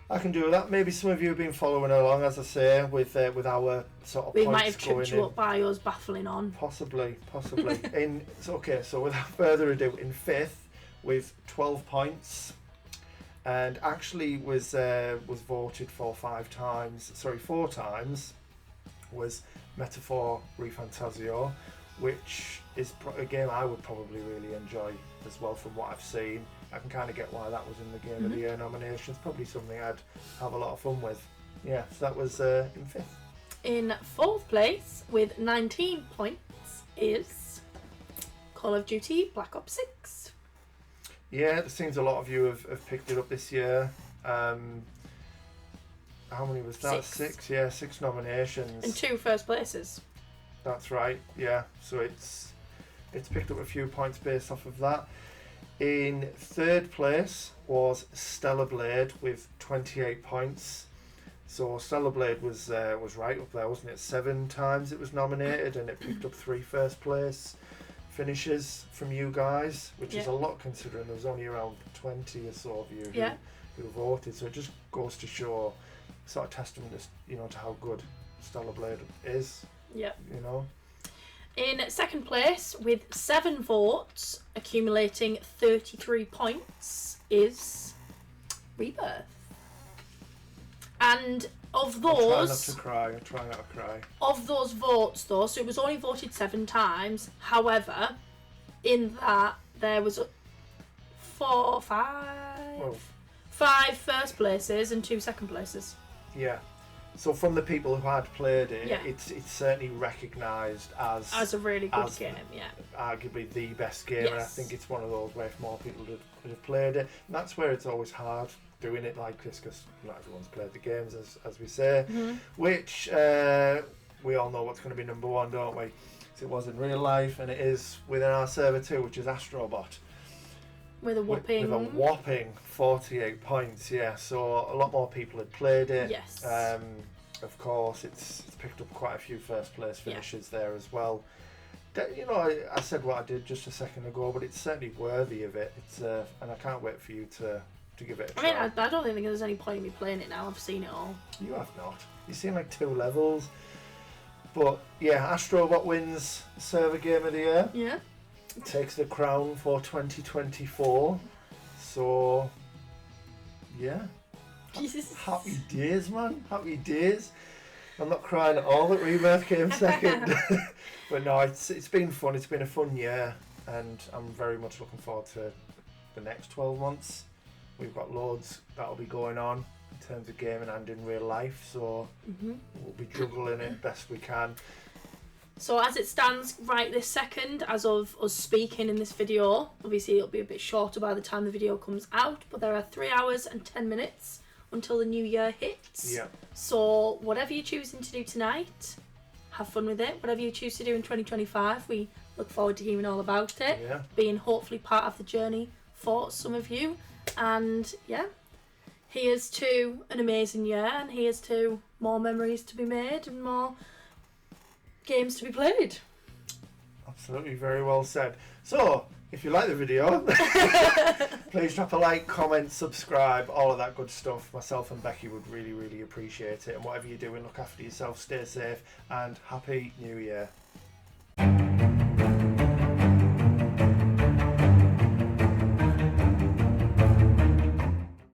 I can do that. Maybe some of you have been following along, as I say, with our sort of. We points might have tripped you up by us baffling on. Possibly. So without further ado, in 5th with 12 points, and actually was voted for 4 times. Was Metaphor Refantasio, which is a game I would probably really enjoy as well from what I've seen. I can kind of get why that was in the Game of the Year nominations. Probably something I'd have a lot of fun with. Yeah, so that was in 5th. In 4th place with 19 points is Call of Duty Black Ops 6. Yeah, it seems a lot of you have picked it up this year. How many was that? 6. Yeah, 6 nominations. And 2 first places. That's right, yeah. So it's picked up a few points based off of that. In 3rd place was Stellar Blade with 28 points. So Stellar Blade was right up there, wasn't it? 7 times it was nominated, and it picked up 3 first place finishes from you guys, which is a lot considering there was only around 20 or so of you who voted. So it just goes to show, sort of testament to how good Stellar Blade is. Yeah. In 2nd place with 7 votes, accumulating 33 points, is Rebirth. And of those... I'm trying not to cry. Of those votes, though, so it was only voted 7 times. However, in that, there was 5 first places and 2 second places. Yeah. So from the people who had played it, it's certainly recognised as a really good game, arguably the best game, and I think it's one of those where if more people had played it, and that's where it's always hard doing it like this, because not everyone's played the games, as we say, which we all know what's going to be number 1, don't we? So it was in real life, and it is within our server too, which is Astrobot. With a whopping 48 points, yeah. So a lot more people had played it. Yes. Of course, it's picked up quite a few first place finishes there as well. I said what I did just a second ago, but it's certainly worthy of it. It's and I can't wait for you to give it a try. I mean, I don't think there's any point in me playing it now. I've seen it all. You have not. You've seen like 2 levels. But yeah, Astrobot wins Server Game of the Year. Yeah. Takes the crown for 2024. So, yeah. Happy days, man. Happy days. I'm not crying at all that Rebirth came second. But no, it's been fun. It's been a fun year, and I'm very much looking forward to the next 12 months. We've got loads that'll be going on in terms of gaming and in real life, so we'll be juggling it best we can. So as it stands right this second, as of us speaking in this video, obviously it'll be a bit shorter by the time the video comes out, but there are 3 hours and 10 minutes until the new year hits. Yeah. So whatever you're choosing to do tonight, have fun with it. Whatever you choose to do in 2025, we look forward to hearing all about it, being hopefully part of the journey for some of you. And yeah, here's to an amazing year, and here's to more memories to be made and more games to be played. Absolutely, very well said. So, if you like the video, please drop a like, comment, subscribe, all of that good stuff. Myself and Becky would really, really appreciate it. And whatever you're doing, look after yourself, stay safe, and Happy New Year.